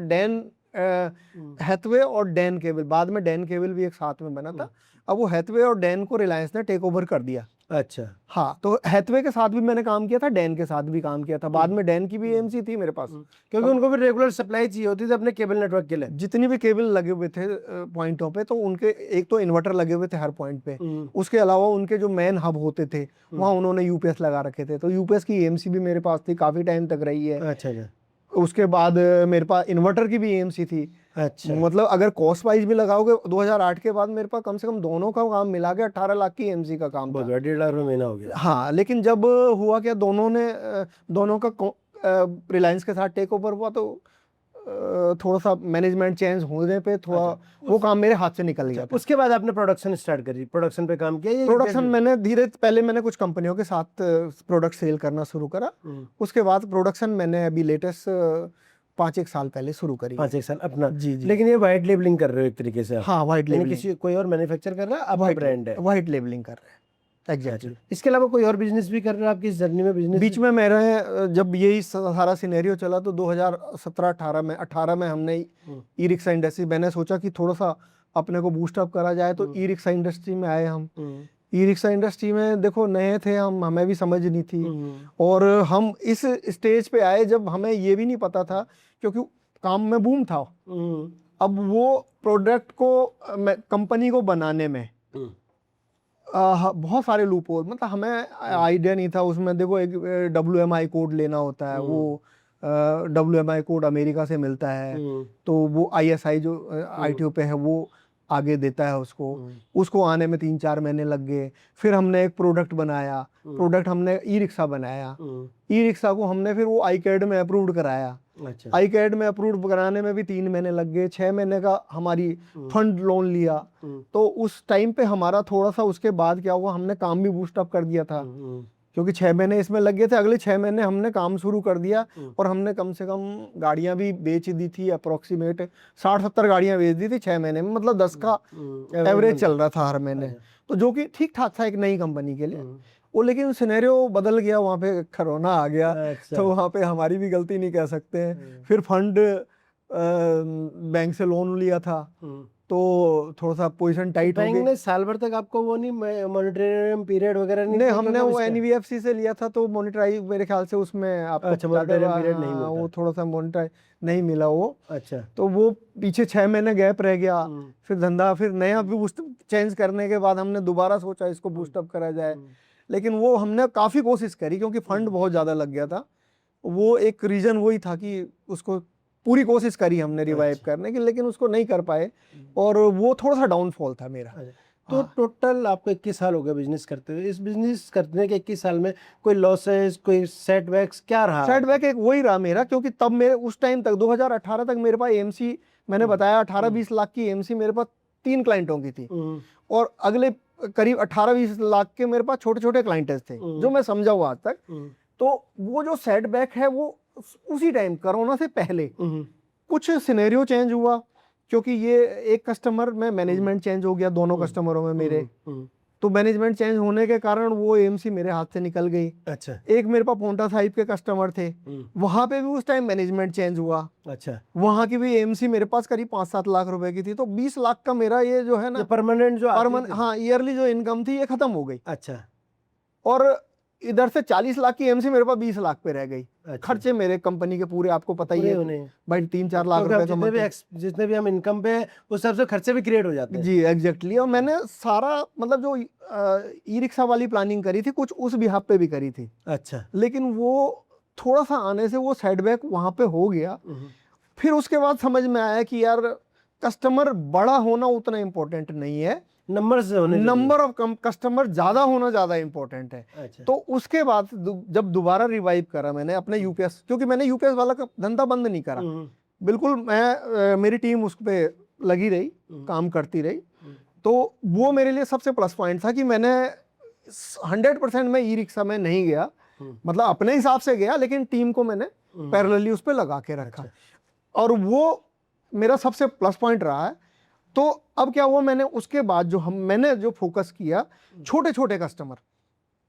हैथवे और डैन केबल, बाद में डैन केबल भी एक साथ में बना था। अब वो हैथवे और डैन को रिलायंस ने टेक ओवर कर दिया। अच्छा, हाँ, तो हैथवे के साथ भी मैंने काम किया था, डैन के साथ भी काम किया था। बाद में डैन की भी एएमसी थी मेरे पास, क्योंकि उनको भी रेगुलर सप्लाई चाहिए होती थी अपने केबल नेटवर्क के लिए। जितनी भी केबल लगे हुए थे पॉइंटों पे, तो उनके एक तो इन्वर्टर लगे हुए थे हर पॉइंट पे, उसके अलावा उनके जो मेन हब होते थे वहाँ उन्होंने यूपीएस लगा रखे थे। तो यूपीएस की एएमसी भी मेरे पास थी, काफी टाइम तक रही है। अच्छा, उसके बाद मेरे पास इन्वर्टर की भी एएमसी थी। अच्छा, मतलब अगर कॉस्ट वाइज भी लगाओगे 2008 के बाद मेरे पास कम से कम दोनों का काम मिला के 18 लाख की एएमसी का काम बहुत था। बड़ा, 1.5 लाख रुपये महीना हो गया। हाँ, लेकिन जब हुआ क्या, दोनों का रिलायंस के साथ टेक ओवर हुआ तो थोड़ा सा मैनेजमेंट चेंज होने पे थोड़ा वो काम मेरे हाथ से निकल गया था। उसके बाद आपने प्रोडक्शन स्टार्ट करी, प्रोडक्शन पे काम किया? प्रोडक्शन मैंने पहले मैंने कुछ कंपनियों के साथ प्रोडक्ट सेल करना शुरू करा। उसके बाद प्रोडक्शन मैंने अभी लेटेस्ट 5-1 साल पहले शुरू करी। 5-1 साल अपना? जी जी। लेकिन ये वाइट लेबलिंग कर रहे हो एक तरीके से आप? हाँ, वाइट यानी लेबलिंग, किसी कोई और मैन्युफैक्चर कर रहा है, आपका ब्रांड है? वाइट लेबलिंग कर रहे हैं, एग्जैक्टली। इसके अलावा कोई और बिजनेस भी कर रहे हो आपकी इस जर्नी में? बिजनेस बीच में मेरे जब यही सारा सिनेरियो चला तो 2017-18 में हमने ई रिक्शा इंडस्ट्री, मैंने सोचा कि थोड़ा सा अपने को बूस्ट अप करा जाए, तो ई रिक्शा इंडस्ट्री में आए हम। ई रिक्शा इंडस्ट्री में देखो नए थे हम, हमें भी समझ नहीं थी, और हम इस स्टेज पे आए जब हमें ये भी नहीं पता था, क्योंकि काम में बूम था। अब वो प्रोडक्ट को कंपनी को बनाने में बहुत सारे लूप होल, मतलब हमें आइडिया नहीं था उसमें। देखो एक WMI कोड लेना होता है, वो WMI कोड अमेरिका से मिलता है, तो वो ISI जो ITO पे है वो आगे देता है उसको आने में 3-4 महीने लग गए। फिर हमने एक प्रोडक्ट बनाया, हमने ई रिक्शा बनाया। ई रिक्शा को हमने फिर वो आईकैड में अप्रूव्ड कराया। अच्छा, आईकैड में अप्रूव कराने में भी 3 महीने लग गए। 6 महीने का हमारी फंड लोन लिया। तो उस टाइम पे हमारा थोड़ा सा, उसके बाद क्या हुआ, हमने काम भी बूस्ट अप कर दिया था, क्योंकि 6 महीने इसमें लग गए थे। अगले 6 महीने हमने काम शुरू कर दिया, और हमने कम से कम गाड़ियां भी बेच दी थी, अप्रोक्सीमेट 60-70 गाड़ियां बेच दी थी 6 महीने में, मतलब 10 का एवरेज चल रहा था हर महीने, तो जो कि ठीक ठाक था एक नई कंपनी के लिए वो। लेकिन सिनेरियो बदल गया, वहाँ पे कोरोना आ गया। अच्छा। तो वहाँ पे हमारी भी गलती नहीं कह सकते हैं। फिर फंड बैंक से लोन लिया था, तो थोड़ा सा पोजीशन टाइट हो बैंक गई। ने साल भर तक आपको वो नहीं मॉनिटरिंग पीरियड वगैरह नहीं नहीं, दिया हमने क्या वो इसका? NBFC से लिया था, तो मॉनिटराइज मेरे ख्याल से उसमें आपको अच्छा, monitoring period नहीं हाँ, मिलता। वो थोड़ा सा मॉनिटराइज नहीं मिला वो। अच्छा, तो वो पीछे 6 महीने गैप रह गया। फिर धंधा, फिर नया बूस्ट चेंज करने के बाद हमने दोबारा सोचा इसको बूस्ट अप करा जाए, लेकिन वो हमने काफ़ी कोशिश करी, क्योंकि फंड बहुत ज़्यादा लग गया था। वो एक रीज़न वही था कि उसको पूरी कोशिश करी हमने रिवाइव करने की, लेकिन उसको नहीं कर पाए, और वो थोड़ा सा डाउनफॉल था मेरा। तो टोटल आपको 21 साल हो गए बिजनेस करते हुए। इस बिजनेस करने के 21 साल में कोई लॉसेस, कोई सेटबैक्स क्या रहा? सेटबैक एक वही रहा मेरा, क्योंकि तब मेरे उस टाइम तक 2018 तक मेरे पास एएमसी, मैंने बताया 18-20 लाख की एएमसी मेरे पास 3 क्लाइंटों की थी, और अगले करीब 18-20 लाख के मेरे पास छोटे छोटे क्लाइंट्स थे, जो मैं समझा हुआ आज तक। तो वो जो सेटबैक है वो उसी टाइम कोरोना से पहले कुछ सिनेरियो चेंज हुआ, क्योंकि ये एक कस्टमर में मैनेजमेंट चेंज हो गया, दोनों कस्टमरों में मेरे। तो मैनेजमेंट चेंज होने के कारण वो एएमसी मेरे हाथ से निकल गई। अच्छा, एक मेरे पास पोंटा साहिब के कस्टमर थे, वहां पे भी उस टाइम मैनेजमेंट चेंज हुआ। अच्छा, वहां की भी एएमसी मेरे पास करीब 5-7 लाख रुपए की थी, तो 20 लाख का मेरा ये जो है ना परमानेंट जो हाँ, ईयरली जो इनकम थी ये खत्म हो गई। अच्छा, और इधर से 40 लाख की एएमसी मेरे पास 20 लाख पे रह गई। अच्छा। खर्चे मेरे कंपनी के पूरे आपको पता ही पूरे है होने। भाई, 3-4 लाख क्योंकि रुपए का जितने भी हम इनकम पे हैं, उस हिसाब से खर्चे भी क्रिएट हो जाते हैं। जी एग्जैक्टली। और मैंने सारा मतलब जो ई रिक्शा वाली प्लानिंग करी थी, कुछ उस बिहाफ पे भी करी थी। अच्छा, लेकिन वो थोड़ा सा आने से वो सेटबैक वहां पे हो गया। फिर उसके बाद समझ में आया कि यार कस्टमर बड़ा होना उतना इम्पोर्टेंट नहीं है, नंबर ऑफ कस्टमर ज्यादा होना ज्यादा इंपॉर्टेंट है। अच्छा। तो उसके बाद जब दोबारा रिवाइव करा मैंने अपने यूपीएस, क्योंकि मैंने यूपीएस वाला का धंधा बंद नहीं करा, बिल्कुल मैं मेरी टीम उस पे लगी रही, काम करती रही। तो वो मेरे लिए सबसे प्लस पॉइंट था कि मैंने 100% में ई रिक्शा में नहीं गया, मतलब अपने हिसाब से गया, लेकिन टीम को मैंने पैरेलली उस पर लगा के रखा। और वो मेरा सबसे प्लस पॉइंट रहा है। तो अब क्या हुआ, मैंने उसके बाद मैंने जो फोकस किया, छोटे छोटे कस्टमर,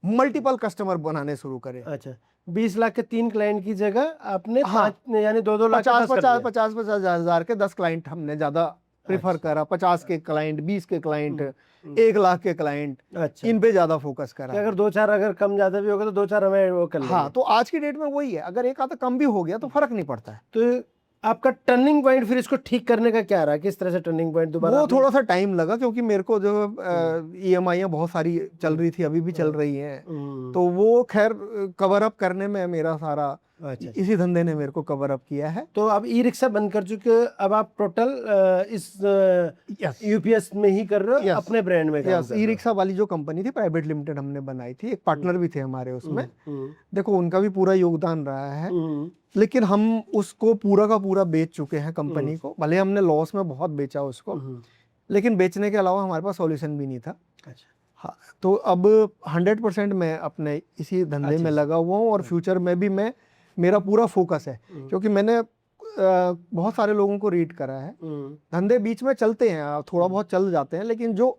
मल्टीपल कस्टमर बनाने शुरू करे। अच्छा, 20 लाख के 3 क्लाइंट की जगह आपने हाँ, 5 यानी 2-2 लाख 50 हजार के 10 क्लाइंट हमने ज्यादा प्रेफर करा। 50 के क्लाइंट, 20 के क्लाइंट, 1 लाख के क्लाइंट, अच्छा, इन पे ज्यादा फोकस करा। अगर 2-4 अगर कम ज्यादा भी होगा तो 2-4 हमें वो कर लेंगे। हाँ, तो आज की डेट में वही है, अगर एक आधा कम भी हो गया तो फर्क नहीं पड़ता है। तो आपका टर्निंग पॉइंट फिर इसको ठीक करने का क्या रहा? किस तरह से टर्निंग पॉइंट दोबारा? वो थोड़ा सा टाइम लगा, क्योंकि मेरे को जो EMI बहुत सारी चल रही थी, अभी भी चल रही हैं, तो वो खैर कवर अप करने में मेरा सारा अच्छा। इसी धंधे ने मेरे को कवर अप किया है। तो अब ई रिक्शा बंद कर चुके हो, अब आप टोटल इस यूपीएस में ही कर रहे हो, Yes. अपने ब्रांड में काम यस, कर ई रहे हो। रिक्शा वाली जो कंपनी थी प्राइवेट लिमिटेड हमने बनाई थी, एक पार्टनर भी थे हमारे उसमें। हम्म, देखो उनका भी पूरा योगदान रहा है, हम्म, लेकिन हम उसको पूरा का पूरा बेच चुके हैं कंपनी को। भले हमने लॉस में बहुत बेचा उसको, लेकिन बेचने के अलावा हमारे पास सॉल्यूशन भी नहीं था। अच्छा। हाँ, तो अब 100% मैं अपने इसी धंधे में लगा हुआ हूँ और फ्यूचर में भी मेरा पूरा फोकस है, क्योंकि मैंने बहुत सारे लोगों को रीड करा है। धंधे बीच में चलते हैं, थोड़ा बहुत चल जाते हैं, लेकिन जो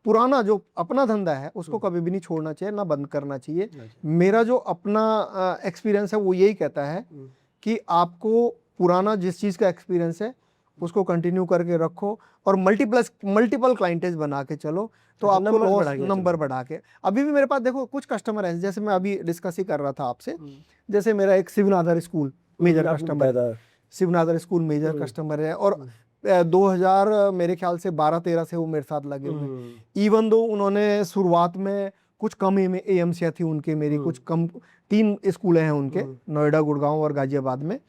पुराना जो अपना धंधा है उसको कभी भी नहीं छोड़ना चाहिए, ना बंद करना चाहिए। मेरा जो अपना एक्सपीरियंस है वो यही कहता है कि आपको पुराना जिस चीज़ का एक्सपीरियंस है उसको कंटिन्यू करके रखो और मल्टीपल क्लाइंटेज बना के चलो, तो आपको लॉस नंबर बढ़ा के। अभी भी मेरे पास देखो कुछ कस्टमर हैं, जैसे मैं अभी डिस्कस ही कर रहा था आपसे, जैसे मेरा एक शिवनाथर स्कूल मेजर कस्टमर है, शिवनाथर स्कूल मेजर कस्टमर है, और 2000 मेरे ख्याल से 12-13 से वो मेरे साथ लगे हुए। इवन दो उन्होंने शुरुआत में कुछ कम एएमसी थी उनके, मेरी कुछ कम, 3 स्कूल हैं उनके, नोएडा, गुड़गांव और गाजियाबाद में।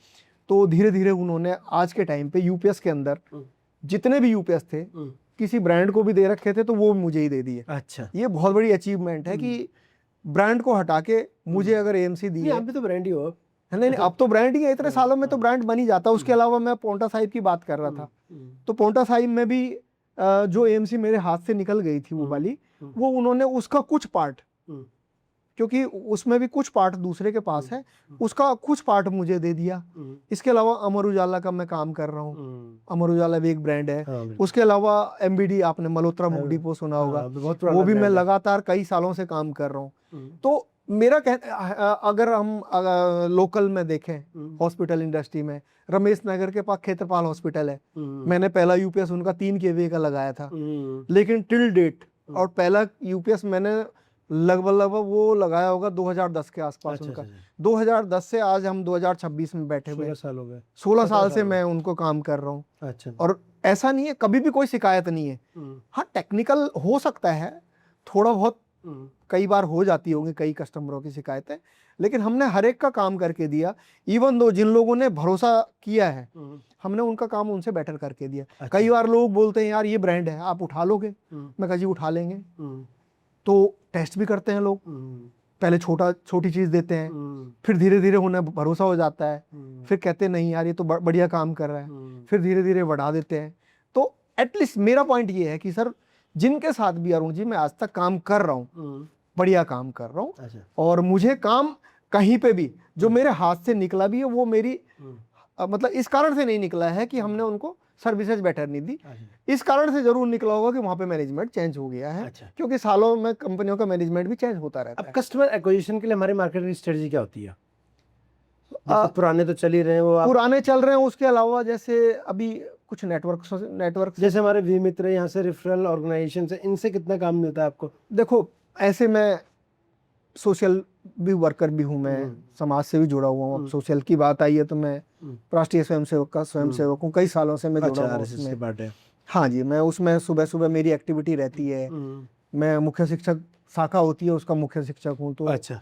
तो धीरे धीरे उन्होंने आज के टाइम पे यूपीएस के अंदर जितने भी यूपीएस थे किसी ब्रांड को भी दे रखे थे तो वो मुझे ही दे दिए। अच्छा, ये बहुत बड़ी अचीवमेंट है कि ब्रांड को हटा के मुझे अगर एएमसी दी है। आप भी तो ब्रांड ही हो। नहीं, अब तो ब्रांड ही है, इतने सालों में तो ब्रांड बन ही जाता। उसके अलावा मैं पोंटा साहिब की बात कर रहा था, तो पोंटा साहिब में भी जो एएमसी मेरे हाथ से निकल गई थी वो वाली, वो उन्होंने उसका कुछ पार्ट, क्योंकि उसमें भी कुछ पार्ट दूसरे के पास है, उसका कुछ पार्ट मुझे दे दिया। इसके अलावा अमर उजाला का मैं काम कर रहा हूँ, अमर उजाला भी एक ब्रांड है। उसके अलावा एमबीडी, आपने मल्होत्रा बुक डिपो सुना होगा, वो भी मैं लगातार कई सालों से काम कर रहा हूँ। तो मेरा अगर हम लोकल में देखें हॉस्पिटल इंडस्ट्री में, रमेश नगर के पास क्षेत्रपाल हॉस्पिटल है, मैंने पहला यूपीएस उनका 3 kVA का लगाया था, लेकिन टिल डेट, और पहला यूपीएस मैंने लगभग वो लगाया होगा 2010 के आसपास। उनका 2010 से आज हम 2026 में बैठे हुए, 16 साल हो गए। 16 साल से मैं उनको काम कर रहा हूँ। अच्छा। और ऐसा नहीं है, कभी भी कोई शिकायत नहीं है। हाँ, टेक्निकल हो सकता है थोड़ा बहुत, कई बार हो जाती होंगी कई कस्टमरों की शिकायतें, लेकिन हमने हर एक का काम करके दिया। इवन दो जिन लोगों ने भरोसा किया है, हमने उनका काम उनसे बेटर करके दिया। अच्छा। कई बार लोग बोलते हैं यार ये ब्रांड है, आप उठा लोगे? मैं कहा जी उठा लेंगे। तो टेस्ट भी करते हैं लोग, पहले छोटी चीज देते हैं, फिर धीरे धीरे उन्हें भरोसा हो जाता है, फिर कहते नहीं यार ये तो बढ़िया काम कर रहा है, फिर धीरे धीरे बढ़ा देते हैं। तो एटलीस्ट मेरा पॉइंट ये है कि सर, जिनके साथ भी अरुण जी मैं आज तक काम कर रहा हूँ, बढ़िया काम कर रहा हूँ। अच्छा। और मुझे काम कहीं पे भी जो मेरे हाथ से निकला भी है वो मेरी मतलब इस कारण से नहीं निकला है कि हमने उनको सर्विसेज बेटर नहीं दी, इस कारण से जरूर निकला होगा कि वहाँ पे मैनेजमेंट चेंज हो गया है। अच्छा। क्योंकि सालों में कंपनियों का मैनेजमेंट भी चेंज होता रहता है। अब कस्टमर एक्विजिशन के लिए हमारी मार्केटिंग स्ट्रेटजी क्या होती है? पुराने तो चल ही रहे हैं, वो पुराने चल रहे हैं, उसके अलावा जैसे अभी कुछ नेटवर्क जैसे हमारे वी मित्र यहाँ से रेफरल ऑर्गेनाइजेशन से, इनसे कितना काम मिलता है आपको? देखो ऐसे मैं सोशल भी वर्कर भी हूँ, मैं समाज से भी जुड़ा हुआ हूँ। सोशल की बात आई है तो मैं राष्ट्रीय स्वयंसेवक हूँ, कई सालों से मैं जुड़ा हुआ हूँ उसमें। हाँ जी, मैं उसमें सुबह सुबह मेरी एक्टिविटी रहती है। मैं मुख्य शिक्षक, शाखा होती है उसका मुख्य शिक्षक हूँ, तो अच्छा,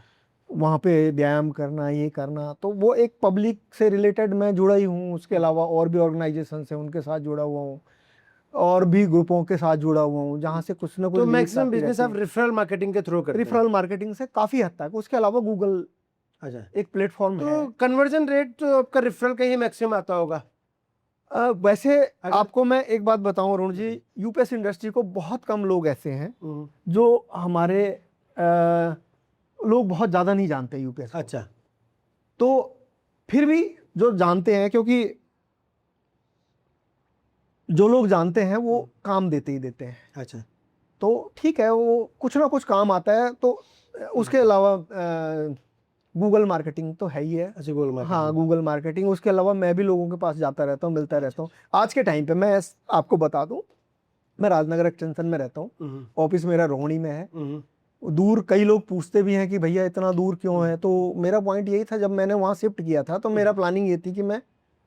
वहाँ पे व्यायाम करना, ये करना, तो वो एक पब्लिक से रिलेटेड मैं जुड़ा ही हूँ। उसके अलावा और भी ऑर्गेनाइजेशन से उनके साथ जुड़ा हुआ हूँ, और भी ग्रुपों के साथ जुड़ा हुआ हूँ, जहाँ से कुछ ना कुछ। तो मैक्सिमम बिजनेस आप रेफरल मार्केटिंग के थ्रू करते हैं? रेफरल मार्केटिंग से काफी हद तक। उसके अलावा गूगल अच्छा एक प्लेटफॉर्म है। तो कन्वर्जन रेट तो आपका रेफरल का ही मैक्सिमम आता होगा? वैसे आपको मैं एक बात बताऊं अरुण जी, यूपीएस इंडस्ट्री को बहुत कम लोग ऐसे हैं जो हमारे लोग बहुत ज़्यादा नहीं जानते यूपीएस। अच्छा। तो फिर भी जो जानते हैं, क्योंकि जो लोग जानते हैं वो काम देते ही देते हैं। अच्छा। तो ठीक है, वो कुछ ना कुछ काम आता है। तो उसके अलावा गूगल मार्केटिंग तो है ही है। अच्छा, गूगल मार्केटिंग। हाँ, गूगल मार्केटिंग। उसके अलावा मैं भी लोगों के पास जाता रहता हूँ, मिलता रहता हूँ। आज के टाइम पे मैं आपको बता दूं, मैं राजनगर एक्सटेंशन में रहता हूँ, ऑफिस मेरा रोहिणी में है। दूर कई लोग पूछते भी हैं कि भैया इतना दूर क्यों है, तो मेरा पॉइंट यही था, जब मैंने वहाँ शिफ्ट किया था तो मेरा प्लानिंग ये थी कि मैं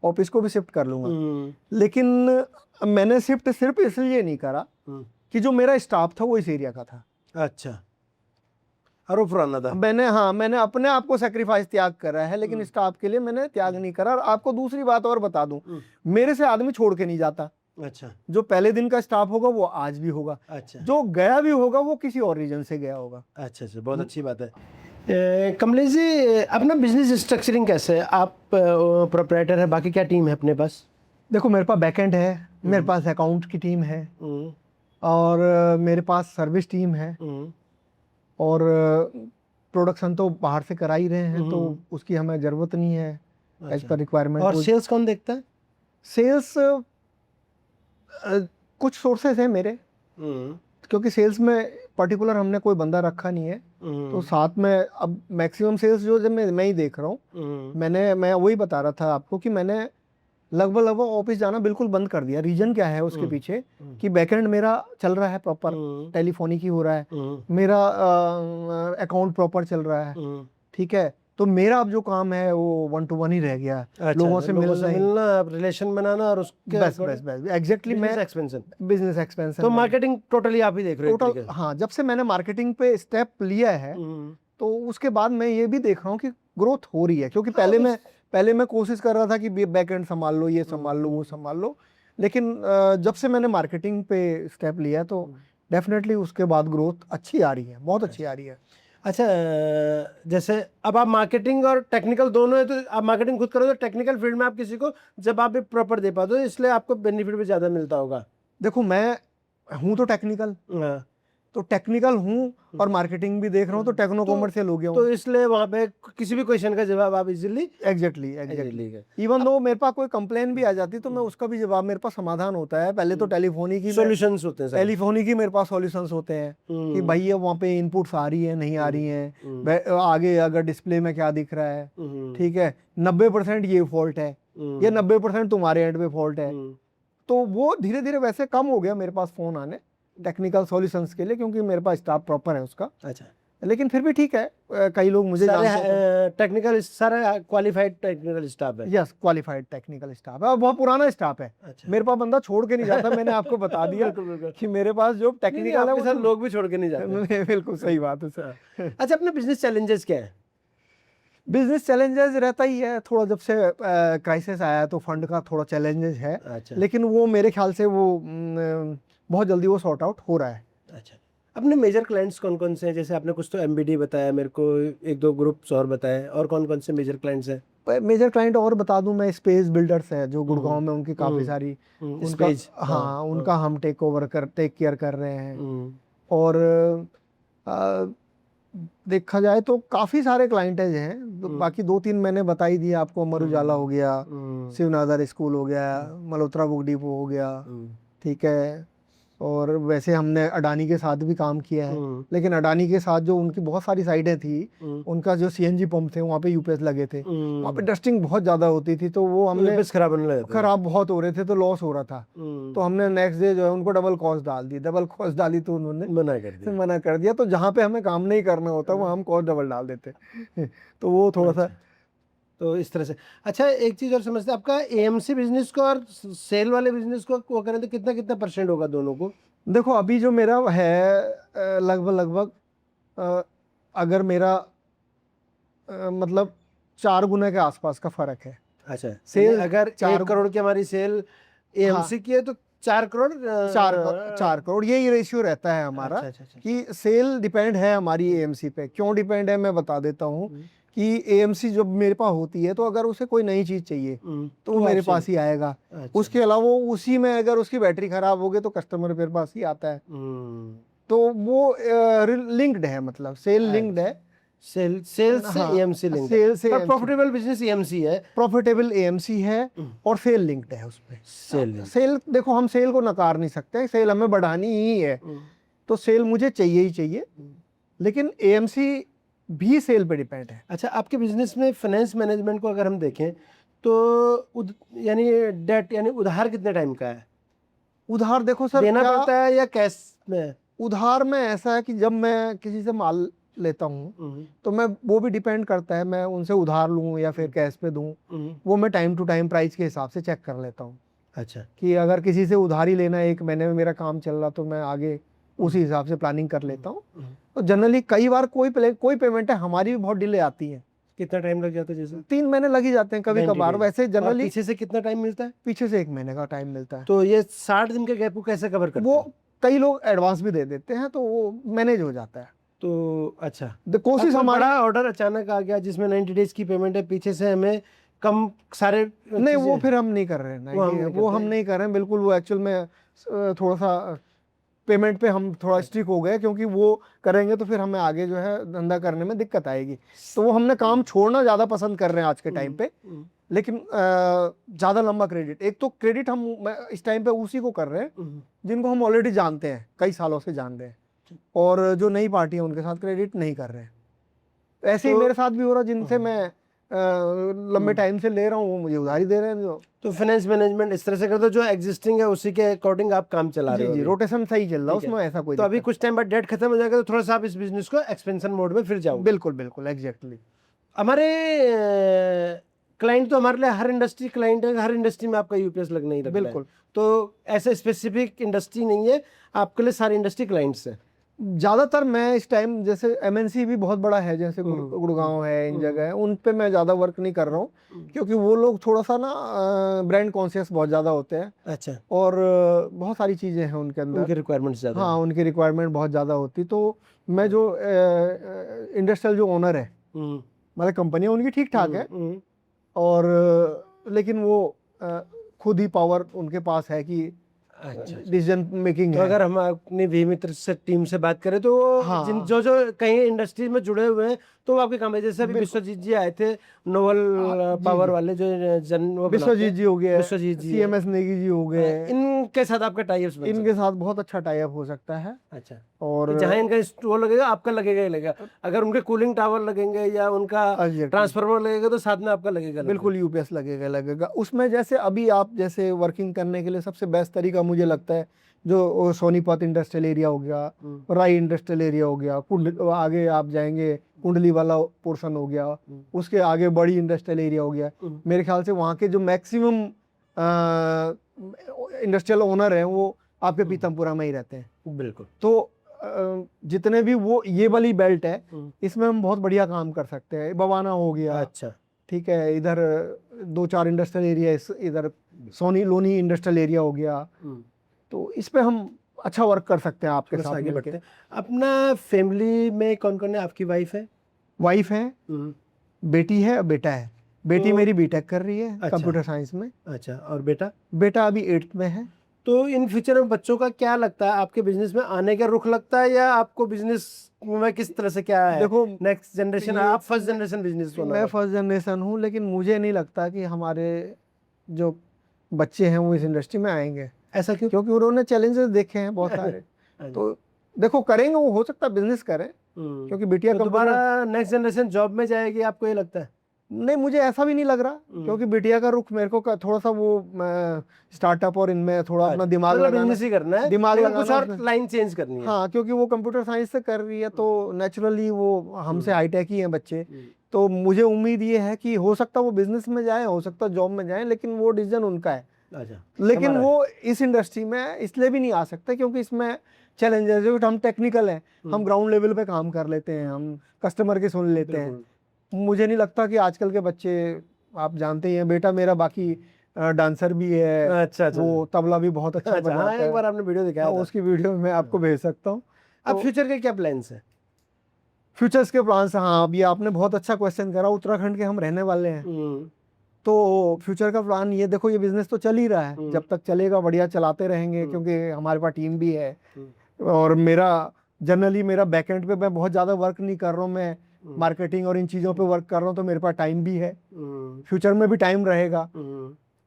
ऑफिस को भी शिफ्ट कर लूँगा। लेकिन मैंने शिफ्ट सिर्फ इसलिए नहीं करा कि जो मेरा स्टाफ था वो इस एरिया का था। अच्छा, और वो पुराना था। मैंने अपने आप को सेक्रीफाइस त्याग करा है, लेकिन स्टाफ के लिए मैंने त्याग नहीं करा। और आपको दूसरी बात और बता दूं, मेरे से आदमी छोड़ के नहीं जाता। अच्छा जो पहले दिन का स्टाफ होगा वो आज भी होगा, अच्छा जो गया भी होगा वो किसी और रीजन से गया होगा। अच्छा अच्छा, बहुत अच्छी बात है। कमलेश जी, अपना बिजनेस स्ट्रक्चरिंग कैसे है? आप प्रोप्राइटर है, बाकी क्या टीम है अपने पास? देखो, मेरे पास बैकएंड है, मेरे पास अकाउंट की टीम है, और मेरे पास सर्विस टीम है, और प्रोडक्शन तो बाहर से करा ही रहे हैं, तो उसकी हमें ज़रूरत नहीं है एज अच्छा। पर रिक्वायरमेंट। और सेल्स कौन देखता है? सेल्स कुछ सोर्सेज हैं मेरे, क्योंकि सेल्स में पर्टिकुलर हमने कोई बंदा रखा नहीं है, तो साथ में अब मैक्सिमम सेल्स जो जब मैं ही देख रहा हूँ। मैं वही बता रहा था आपको कि मैंने लगभग ऑफिस जाना बिल्कुल बंद कर दिया। रीजन क्या है उसके पीछे, कि बैकएंड मेरा चल रहा है प्रॉपर, टेलीफोनिक ही हो रहा है, मेरा अकाउंट प्रॉपर चल रहा है, ठीक है। तो मेरा अब जो काम है वो 1 to 1 ही रह गया। अच्छा, लोगों से मिलना, रिलेशन बनाना, और उसके बस एग्जैक्टली। मैं बिजनेस एक्सपेंशन, तो मार्केटिंग टोटली आप ही देख रहे हो टोटल। हाँ, जब से मैंने मार्केटिंग पे स्टेप लिया है, तो उसके बाद मैं ये भी देख रहा हूँ कि ग्रोथ हो रही है। क्योंकि पहले मैं कोशिश कर रहा था कि बैक एंड संभाल लो, ये संभाल लो, वो संभाल लो, लेकिन जब से मैंने मार्केटिंग पे स्टेप लिया तो डेफिनेटली उसके बाद ग्रोथ अच्छी आ रही है, बहुत अच्छी आ रही है। अच्छा, जैसे अब आप मार्केटिंग और टेक्निकल दोनों है, तो आप मार्केटिंग खुद करो तो टेक्निकल फील्ड में आप किसी को जब आप भी प्रॉपर दे पाते हो, इसलिए आपको बेनिफिट भी ज़्यादा मिलता होगा। देखो, मैं हूँ तो टेक्निकल, तो टेक्निकल हूँ और मार्केटिंग भी देख रहा हूँ, तो टेक्नो कॉमर्शियल हो गया हूँ। तो इसलिए वहाँ पे किसी भी क्वेश्चन का जवाब आप इजीली, एग्जैक्टली इवन दो मेरे पास कोई कंप्लेन भी आ जाती तो मैं उसका भी जवाब, मेरे पास समाधान होता है। पहले तो टेलीफोनिक ही सॉल्यूशंस होते हैं, टेलीफोनिक ही मेरे पास सॉल्यूशंस होते हैं कि भाई ये वहाँ पे इनपुट्स आ रही है, नहीं आ रही हैं, आगे अगर डिस्प्ले में क्या दिख रहा है, ठीक है, 90% ये फॉल्ट है, ये 90% तुम्हारे एंड पे फॉल्ट है। तो वो धीरे धीरे वैसे कम हो गया मेरे पास फोन आने टेक्निकल सॉल्यूशंस के लिए, क्योंकि मेरे पास स्टाफ प्रॉपर है उसका। अच्छा, लेकिन फिर भी ठीक है, कई लोग मुझे जानते हैं। टेक्निकल सारा क्वालिफाइड टेक्निकल स्टाफ है। यस, क्वालिफाइड टेक्निकल स्टाफ है, और बहुत पुराना स्टाफ है। अच्छा। मेरे पास बंदा छोड़ के नहीं जाता। मैंने आपको बता दिया कि मेरे पास जो टेक्निकल है वो लोग भी छोड़ के नहीं जाते। बिल्कुल सही बात है सर। अच्छा, अपने बिजनेस चैलेंजेस क्या है? बिजनेस चैलेंजेस रहता ही है थोड़ा, जब से क्राइसिस आया तो फंड का थोड़ा चैलेंजेस है। अच्छा। लेकिन वो मेरे ख्याल से वो बहुत जल्दी वो सॉर्ट आउट हो रहा है। अच्छा, अपने मेजर क्लाइंट्स कौन कौन से हैं? जैसे आपने कुछ तो एमबीडी बताया मेरे को, एक दो ग्रुप्स और बताए, और कौन कौन से मेजर क्लाइंट्स हैं? मेजर क्लाइंट और बता दूं मैं, स्पेस बिल्डर्स है जो गुड़गांव में, उनकी काफ़ी सारी स्पेस, हाँ, उनका हम टेक केयर कर रहे हैं। और देखा जाए तो काफ़ी सारे क्लाइंटेज हैं। बाकी 2-3 मैंने बता ही दिया आपको, अमर उजाला हो गया, शिवनादर स्कूल हो गया, मल्होत्रा बुक डिपो हो गया, ठीक है। और वैसे हमने अडानी के साथ भी काम किया है, लेकिन अडानी के साथ जो उनकी बहुत सारी साइटें थी, उनका जो सीएनजी पंप थे वहाँ पे यूपीएस लगे थे, वहाँ पे डस्टिंग बहुत ज़्यादा होती थी, तो वो हमने खराब बहुत हो रहे थे, तो लॉस हो रहा था। तो हमने नेक्स्ट डे जो है उनको डबल कॉस्ट डाली, तो उन्होंने मना कर दिया। तो जहाँ पे हमें काम नहीं करना होता वहाँ हम कॉस्ट डबल डाल देते। तो वो थोड़ा सा, तो इस तरह से। अच्छा, एक चीज़ और समझते, आपका एएमसी बिजनेस को और सेल वाले बिजनेस को वो करें तो कितना कितना परसेंट होगा दोनों को? देखो, अभी जो मेरा है लगभग अगर मेरा मतलब 4 गुना के आसपास का फर्क है। अच्छा, सेल अगर 1 करोड़ की हमारी सेल एएमसी की है तो 4 करोड़ 4 करोड़ यही रेशियो रहता है हमारा। अच्छा। कि सेल डिपेंड है हमारी एएमसी पे। क्यों डिपेंड है मैं बता देता हूँ कि एएमसी जब मेरे पास होती है तो अगर उसे कोई नई चीज चाहिए तो वो मेरे पास ही आएगा। उसके अलावा उसी में अगर उसकी बैटरी खराब हो गई तो कस्टमर मेरे पास ही आता है। तो वो लिंक्ड है, मतलब सेल लिंक्ड है। सेल से एएमसी लिंक्ड है, पर प्रॉफिटेबल बिजनेस एएमसी है, प्रॉफिटेबल एएमसी है और सेल लिंक्ड है उसमें। सेल देखो, हम सेल को नकार नहीं सकते, सेल हमें बढ़ानी ही है, तो सेल मुझे चाहिए ही चाहिए, लेकिन एएमसी भी सेल पे डिपेंड है। अच्छा, आपके बिजनेस में फाइनेंस मैनेजमेंट को अगर हम देखें तो यानी डेट यानी उधार कितने टाइम का है? उधार देखो सर, देना पड़ता है या कैश में? उधार में ऐसा है कि जब मैं किसी से माल लेता हूँ तो मैं, वो भी डिपेंड करता है मैं उनसे उधार लूँ या फिर कैश पे दूँ, वो मैं टाइम टू टाइम प्राइस के हिसाब से चेक कर लेता हूँ। अच्छा, कि अगर किसी से उधारी लेना 1 महीने में मेरा काम चल रहा तो मैं आगे उसी हिसाब से प्लानिंग कर लेता हूँ। तो जनरली कई बार कोई पेमेंट है हमारी भी बहुत डिले आती है, कितना टाइम लग जाता है जैसे? 3 महीने लग ही जाते हैं कभी 90 कभार। days। वैसे और जनरली पीछे से कितना टाइम मिलता है? पीछे से 1 महीने का टाइम मिलता है। तो ये 60 दिन के गैप को कैसे कवर करते वो हैं? कई लोग एडवांस भी दे देते हैं तो वो मैनेज हो जाता है। तो अच्छा, कोशिश कोई हमारी बड़ा ऑर्डर अचानक आ गया जिसमें 90 डेज की पेमेंट है, पीछे से हमें कम सारे नहीं, वो फिर हम नहीं कर रहे हैं। वो हम नहीं कर रहे हैं बिल्कुल। वो एक्चुअल में थोड़ा सा पेमेंट पे हम थोड़ा स्ट्रिक हो गए, क्योंकि वो करेंगे तो फिर हमें आगे जो है धंधा करने में दिक्कत आएगी। तो वो हमने काम छोड़ना ज़्यादा पसंद कर रहे हैं आज के टाइम पे। लेकिन ज़्यादा लंबा क्रेडिट, एक तो क्रेडिट हम इस टाइम पे उसी को कर रहे हैं जिनको हम ऑलरेडी जानते हैं, कई सालों से जान रहे हैं, और जो नई पार्टी है उनके साथ क्रेडिट नहीं कर रहे हैं। ऐसे ही मेरे साथ भी हो रहा, जिनसे मैं लंबे टाइम से ले रहा हूँ वो मुझे उधारी दे रहे हैं। जो तो फाइनेंस मैनेजमेंट इस तरह से करते हो जो एग्जिस्टिंग है उसी के अकॉर्डिंग आप काम चला रहे हो। जी, रोटेशन सही चल रहा है उसमें, ऐसा कोई तो अभी कुछ टाइम बाद डेट खत्म हो जाएगा तो थोड़ा सा आप इस बिजनेस को एक्सपेंशन मोड में फिर जाओगे। बिल्कुल बिल्कुल एग्जैक्टली। हमारे क्लाइंट तो हमारे लिए हर इंडस्ट्री क्लाइंट है, हर इंडस्ट्री में आपका यूपीएस लगना ही लगना है। बिल्कुल। तो ऐसे स्पेसिफिक इंडस्ट्री नहीं है, आपके लिए सारी इंडस्ट्री क्लाइंट्स है। ज़्यादातर मैं इस टाइम, जैसे एमएनसी भी बहुत बड़ा है, जैसे गुड़गांव है, इन जगह है, उन पे मैं ज़्यादा वर्क नहीं कर रहा हूँ, क्योंकि वो लोग थोड़ा सा ना ब्रांड कॉन्शियस बहुत ज़्यादा होते हैं। अच्छा। और बहुत सारी चीज़ें हैं उनके अंदर, उनकी रिक्वायरमेंट्स ज़्यादा। हाँ, उनकी रिक्वायरमेंट बहुत ज़्यादा होती। तो मैं जो इंडस्ट्रियल जो ओनर है, मतलब कंपनियाँ उनकी ठीक ठाक है, और लेकिन वो खुद ही पावर उनके पास है कि डिसीजन मेकिंग तो है। अगर हम अपनी वी मित्र से टीम से बात करें तो हाँ। जो जो कहीं इंडस्ट्री में जुड़े हुए हैं तो वो आपके काम है। जैसे अभी विश्वजीत जी आए थे नोवल पावर वाले, जो विश्वजीत जी हो गए, विश्वजीत जी, सीएमएस नेगी जी हो गए, इनके साथ आपका टाई अप इनके साथ बहुत अच्छा टाई अप हो सकता है। अच्छा। और जहाँ इनका वो लगेगा आपका लगेगा ही लगेगा। अगर उनके कूलिंग टावर लगेंगे या उनका ट्रांसफार्मर लगेगा तो साथ में आपका लगेगा। बिल्कुल यूपीएस लगेगा उसमें। जैसे अभी आप जैसे वर्किंग करने के लिए सबसे बेस्ट तरीका मुझे लगता है जो सोनीपत इंडस्ट्रियल एरिया हो गया, राई इंडस्ट्रियल एरिया हो गया, आगे आप जाएंगे कुंडली वाला पोर्शन हो गया, उसके आगे बड़ी इंडस्ट्रियल एरिया हो गया। मेरे ख्याल से वहाँ के जो मैक्सिमम इंडस्ट्रियल ओनर हैं वो आपके पीतमपुरा में ही रहते हैं। बिल्कुल। तो जितने भी वो ये वाली बेल्ट है, इसमें हम बहुत बढ़िया काम कर सकते हैं। बवाना हो गया, अच्छा, ठीक है, इधर 2-4 इंडस्ट्रियल एरिया, इधर सोनी लोनी इंडस्ट्रियल एरिया हो गया। तो इस पे हम अच्छा वर्क कर सकते हैं आपके साथ आगे मिलके। बढ़ते हैं। अपना फैमिली में कौन कौन है? आपकी वाइफ है? वाइफ है, बेटी है, बेटा है। बेटी मेरी बीटेक कर रही है कंप्यूटर साइंस में। अच्छा। और बेटा? बेटा अभी 8th में है। तो इन फ्यूचर में बच्चों का क्या लगता है, आपके बिजनेस में आने का रुख लगता है या आपको बिजनेस में किस तरह से क्या है? देखो, नेक्स्ट जनरेशन, आप फर्स्ट जनरेशन बिजनेस ओनर? मैं फर्स्ट जनरेशन हूँ, लेकिन मुझे नहीं लगता कि हमारे जो बच्चे हैं वो इस इंडस्ट्री में आएंगे। ऐसा क्यों? क्योंकि उन्होंने चैलेंजेस देखे हैं बहुत सारे। तो देखो, करेंगे, वो हो सकता है बिजनेस करें, क्योंकि बिटिया तो दोबारा नेक्स्ट जनरेशन जॉब में जाएगी, आपको ये लगता है? नहीं, मुझे ऐसा भी नहीं लग रहा, क्योंकि बिटिया का रुख मेरे को थोड़ा सा वो स्टार्टअप और इनमें थोड़ा अपना दिमाग लगाना, बिजनेस ही करना है, दिमाग लगाना, कुछ और लाइन चेंज करनी है। हाँ, क्योंकि वो कंप्यूटर साइंस से कर रही है, तो नेचुरली वो हमसे हाईटेक ही हैं बच्चे। तो मुझे उम्मीद ये है कि हो सकता है वो बिजनेस में जाए, हो सकता है जॉब में जाए, लेकिन वो डिसीजन उनका है। अच्छा। लेकिन वो इस इंडस्ट्री में इसलिए भी नहीं आ सकते क्योंकि इसमें चैलेंजेस है। हम टेक्निकल हैं, हम ग्राउंड लेवल पे काम कर लेते हैं, हम कस्टमर की सुन लेते हैं। मुझे नहीं लगता कि आजकल के बच्चे, आप जानते ही हैं, बेटा मेरा बाकी डांसर भी है। अच्छा। वो तबला भी बहुत अच्छा बजाता है। एक बार आपने वीडियो दिखाया था। उसकी वीडियो मैं आपको भेज सकता हूँ। अब फ्यूचर के क्या प्लान्स है? फ्यूचर्स के प्लान्स, हाँ, अभी आपने बहुत अच्छा क्वेश्चन करा। उत्तराखंड के हम रहने वाले हैं, तो फ्यूचर का प्लान ये, देखो, ये बिजनेस तो चल ही रहा है, जब तक चलेगा बढ़िया चलाते रहेंगे, क्योंकि हमारे पास टीम भी है। और मेरा जनरली मेरा बैकएंड पे मैं बहुत ज़्यादा वर्क नहीं कर रहा हूँ, मैं मार्केटिंग और इन चीज़ों पे वर्क कर रहा हूँ, तो मेरे पास टाइम भी है, फ्यूचर में भी टाइम रहेगा।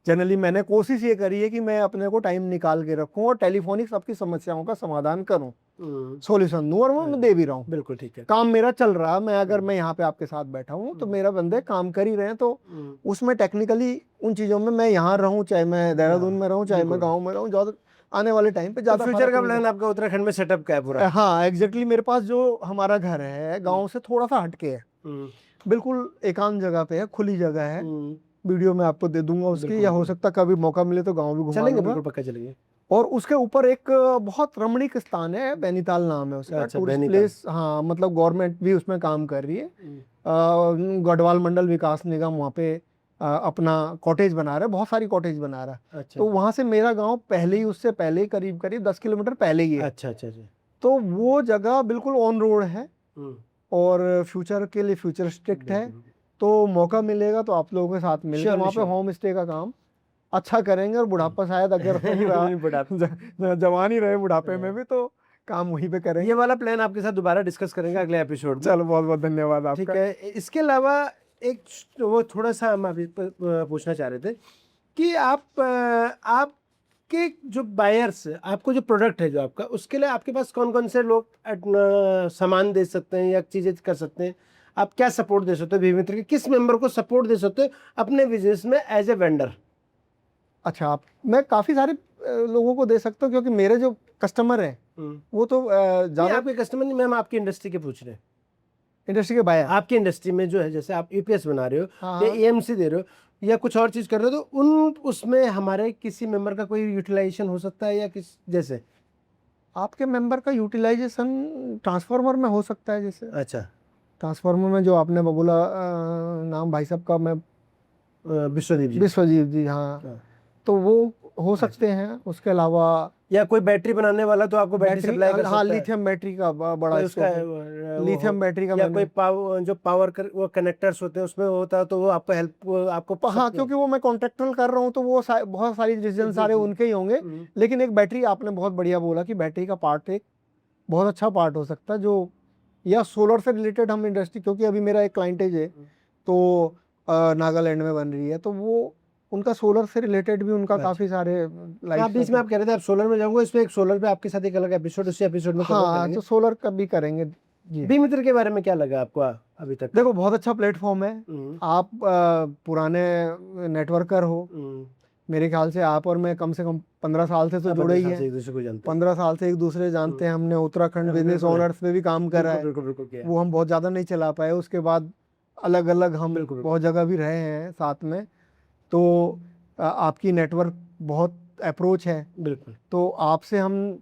जनरली मैंने कोशिश ये करी है कि मैं अपने को टाइम निकाल के रखूँ और टेलीफोनिक सबकी समस्याओं का समाधान करूँ, सॉल्यूशन दूँ, और मैं दे भी रहा हूँ। बिल्कुल ठीक है। काम मेरा चल रहा है। मैं अगर मैं यहाँ पे आपके साथ बैठा हूँ तो मेरा बंदे काम कर ही रहे हैं, तो उसमें टेक्निकली उन चीज़ों में मैं यहाँ रहूँ, चाहे मैं देहरादून में रहूँ, चाहे मैं गाँव में रहूँ, ज़्यादा आने वाले टाइम पे ज़्यादा फ्यूचर का प्लान आपका उत्तराखंड में सेटअप का है पूरा? हाँ, एग्जैक्टली। मेरे पास जो हमारा घर है गाँव से थोड़ा सा हटके है, बिल्कुल एकांत जगह पे है, खुली जगह है। वीडियो में आपको दे दूंगा उसकी, या हो सकता कभी मौका मिले तो गाँव भी घुमा चलेंगे। दूंगा। बिल्कुल पक्का चलेंगे। और उसके ऊपर एक बहुत रमणीक स्थान है, बैनीताल नाम है उसका, अच्छा, टूरिस्ट बैनीताल। प्लेस। हाँ, मतलब गवर्नमेंट भी उसमें काम कर रही है। गढ़वाल मंडल विकास निगम वहाँ पे अपना कॉटेज बना रहा है, बहुत सारी कॉटेज बना रहा है। अच्छा तो वहाँ से मेरा गांव पहले ही, उससे पहले ही करीब करीब 10 किलोमीटर पहले ही है। अच्छा अच्छा अच्छा। तो वो जगह बिल्कुल ऑन रोड है और फ्यूचर के लिए फ्यूचरिस्टिक है। तो मौका मिलेगा तो आप लोगों के साथ मिलकर Surely, वहाँ पे surely. होम स्टे का काम अच्छा करेंगे, और बुढ़ापा शायद अगर नहीं रहा, जवान ही रहे बुढ़ापे में भी, तो काम वहीं पे करेंगे। ये वाला प्लान आपके साथ दोबारा डिस्कस करेंगे अगले एपिसोड में। चलो, बहुत बहुत धन्यवाद ठीक आपका। है। इसके अलावा एक वो थोड़ा सा हम अभी पूछना चाह रहे थे कि आपके जो बायर्स, आपको जो प्रोडक्ट है जो आपका, उसके लिए आपके पास कौन कौन से लोग सामान दे सकते हैं या चीज़ें कर सकते हैं? आप क्या सपोर्ट दे सकते हो भीम मित्र के, किस मेंबर को सपोर्ट दे सकते हो अपने बिजनेस में एज ए वेंडर? अच्छा, मैं काफ़ी सारे लोगों को दे सकता हूँ, क्योंकि मेरे जो कस्टमर हैं वो तो ज़्यादा आपके कस्टमर नहीं मैम, आपकी इंडस्ट्री के पूछ रहे हैं। इंडस्ट्री के बायर। आपकी इंडस्ट्री में जो है, जैसे आप यूपीएस बना रहे हो हाँ, या हाँ। एएमसी दे रहे हो या कुछ और चीज़ कर रहे हो, तो उसमें हमारे किसी मेंबर का कोई यूटिलाइजेशन हो सकता है या किस जैसे? आपके मेंबर का यूटिलाइजेशन ट्रांसफार्मर में हो सकता है। जैसे अच्छा, ट्रांसफार्मर में जो आपने बोला, नाम भाई साहब का, मैं विश्वदीप जी। विश्वजीत जी, हाँ। हाँ। तो वो हो सकते हैं। उसके अलावा या कोई बैटरी बनाने वाला तो आपको बैटरी बैटरी, सप्लाई कर हाँ, सकता है। लिथियम बैटरी का बड़ा कोई उसका स्कोप है। वो लिथियम बैटरी का या कोई मैंने, जो वो कनेक्टर्स होते हैं उसमें होता है, तो वो आपको हेल्प आपको हाँ, क्योंकि वो मैं कॉन्ट्रेक्चुअल कर रहा हूँ, तो वो बहुत सारी डिसीजन सारे उनके ही होंगे। लेकिन एक बैटरी, आपने बहुत बढ़िया बोला कि बैटरी का पार्ट एक बहुत अच्छा पार्ट हो सकता है, जो या सोलर से रिलेटेड हम इंडस्ट्री, क्योंकि अभी मेरा एक क्लाइंटेज है तो नागालैंड में बन रही है, तो वो उनका सोलर से रिलेटेड भी उनका काफ़ी सारे आप बीच में आप कह रहे थे आप सोलर में जाऊंगा, इसमें एक सोलर पे आपके साथ एक अलग एपिसोड उसी एपिसोड में कवर हाँ, करेंगे। तो सोलर का भी करेंगे जी। भीम मित्र के बारे में क्या लगा आपको अभी तक? देखो, बहुत अच्छा प्लेटफॉर्म है। आप पुराने नेटवर्कर हो, मेरे ख्याल से आप और मैं कम से कम 15 साल से तो जुड़े ही हैं। एक दूसरे को जानते हैं। 15 साल से एक दूसरे जानते हैं। हमने उत्तराखंड बिजनेस ओनर्स पे भी काम करा है। बिल्कुल बिल्कुल किया है। वो हम बहुत ज़्यादा नहीं चला पाए, उसके बाद अलग अलग हम बिल्कुल। बहुत जगह भी रहे हैं साथ में। तो आपकी नेटवर्क बहुत अप्रोच है, बिल्कुल। तो आपसे हम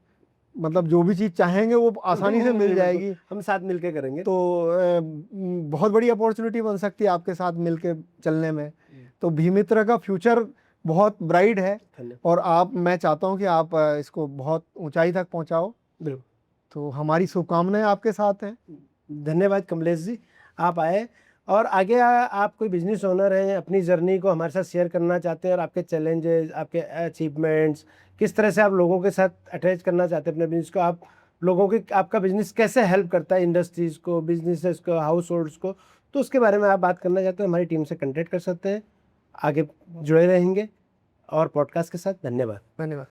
मतलब जो भी चीज़ चाहेंगे वो आसानी से मिल जाएगी। हम साथ मिलके करेंगे। तो बहुत बड़ी अपॉर्चुनिटी बन सकती है आपके साथ मिलके चलने में। तो भीमित्र का फ्यूचर बहुत ब्राइट है, और मैं चाहता हूं कि आप इसको बहुत ऊंचाई तक पहुंचाओ। बिल्कुल। तो हमारी शुभकामनाएं आपके साथ हैं। धन्यवाद कमलेश जी, आप आए। और आगे आप कोई बिजनेस ओनर हैं, अपनी जर्नी को हमारे साथ शेयर करना चाहते हैं, और आपके चैलेंजेस, आपके अचीवमेंट्स, किस तरह से आप लोगों के साथ अटैच करना चाहते हैं अपने बिजनेस को, आप लोगों के, आपका बिजनेस कैसे हेल्प करता है इंडस्ट्रीज़ को, बिजनेसेस को, हाउस होल्ड्स को, तो उसके बारे में आप बात करना चाहते हैं, हमारी टीम से कॉन्टेक्ट कर सकते हैं। आगे जुड़े रहेंगे और पॉडकास्ट के साथ। धन्यवाद। धन्यवाद।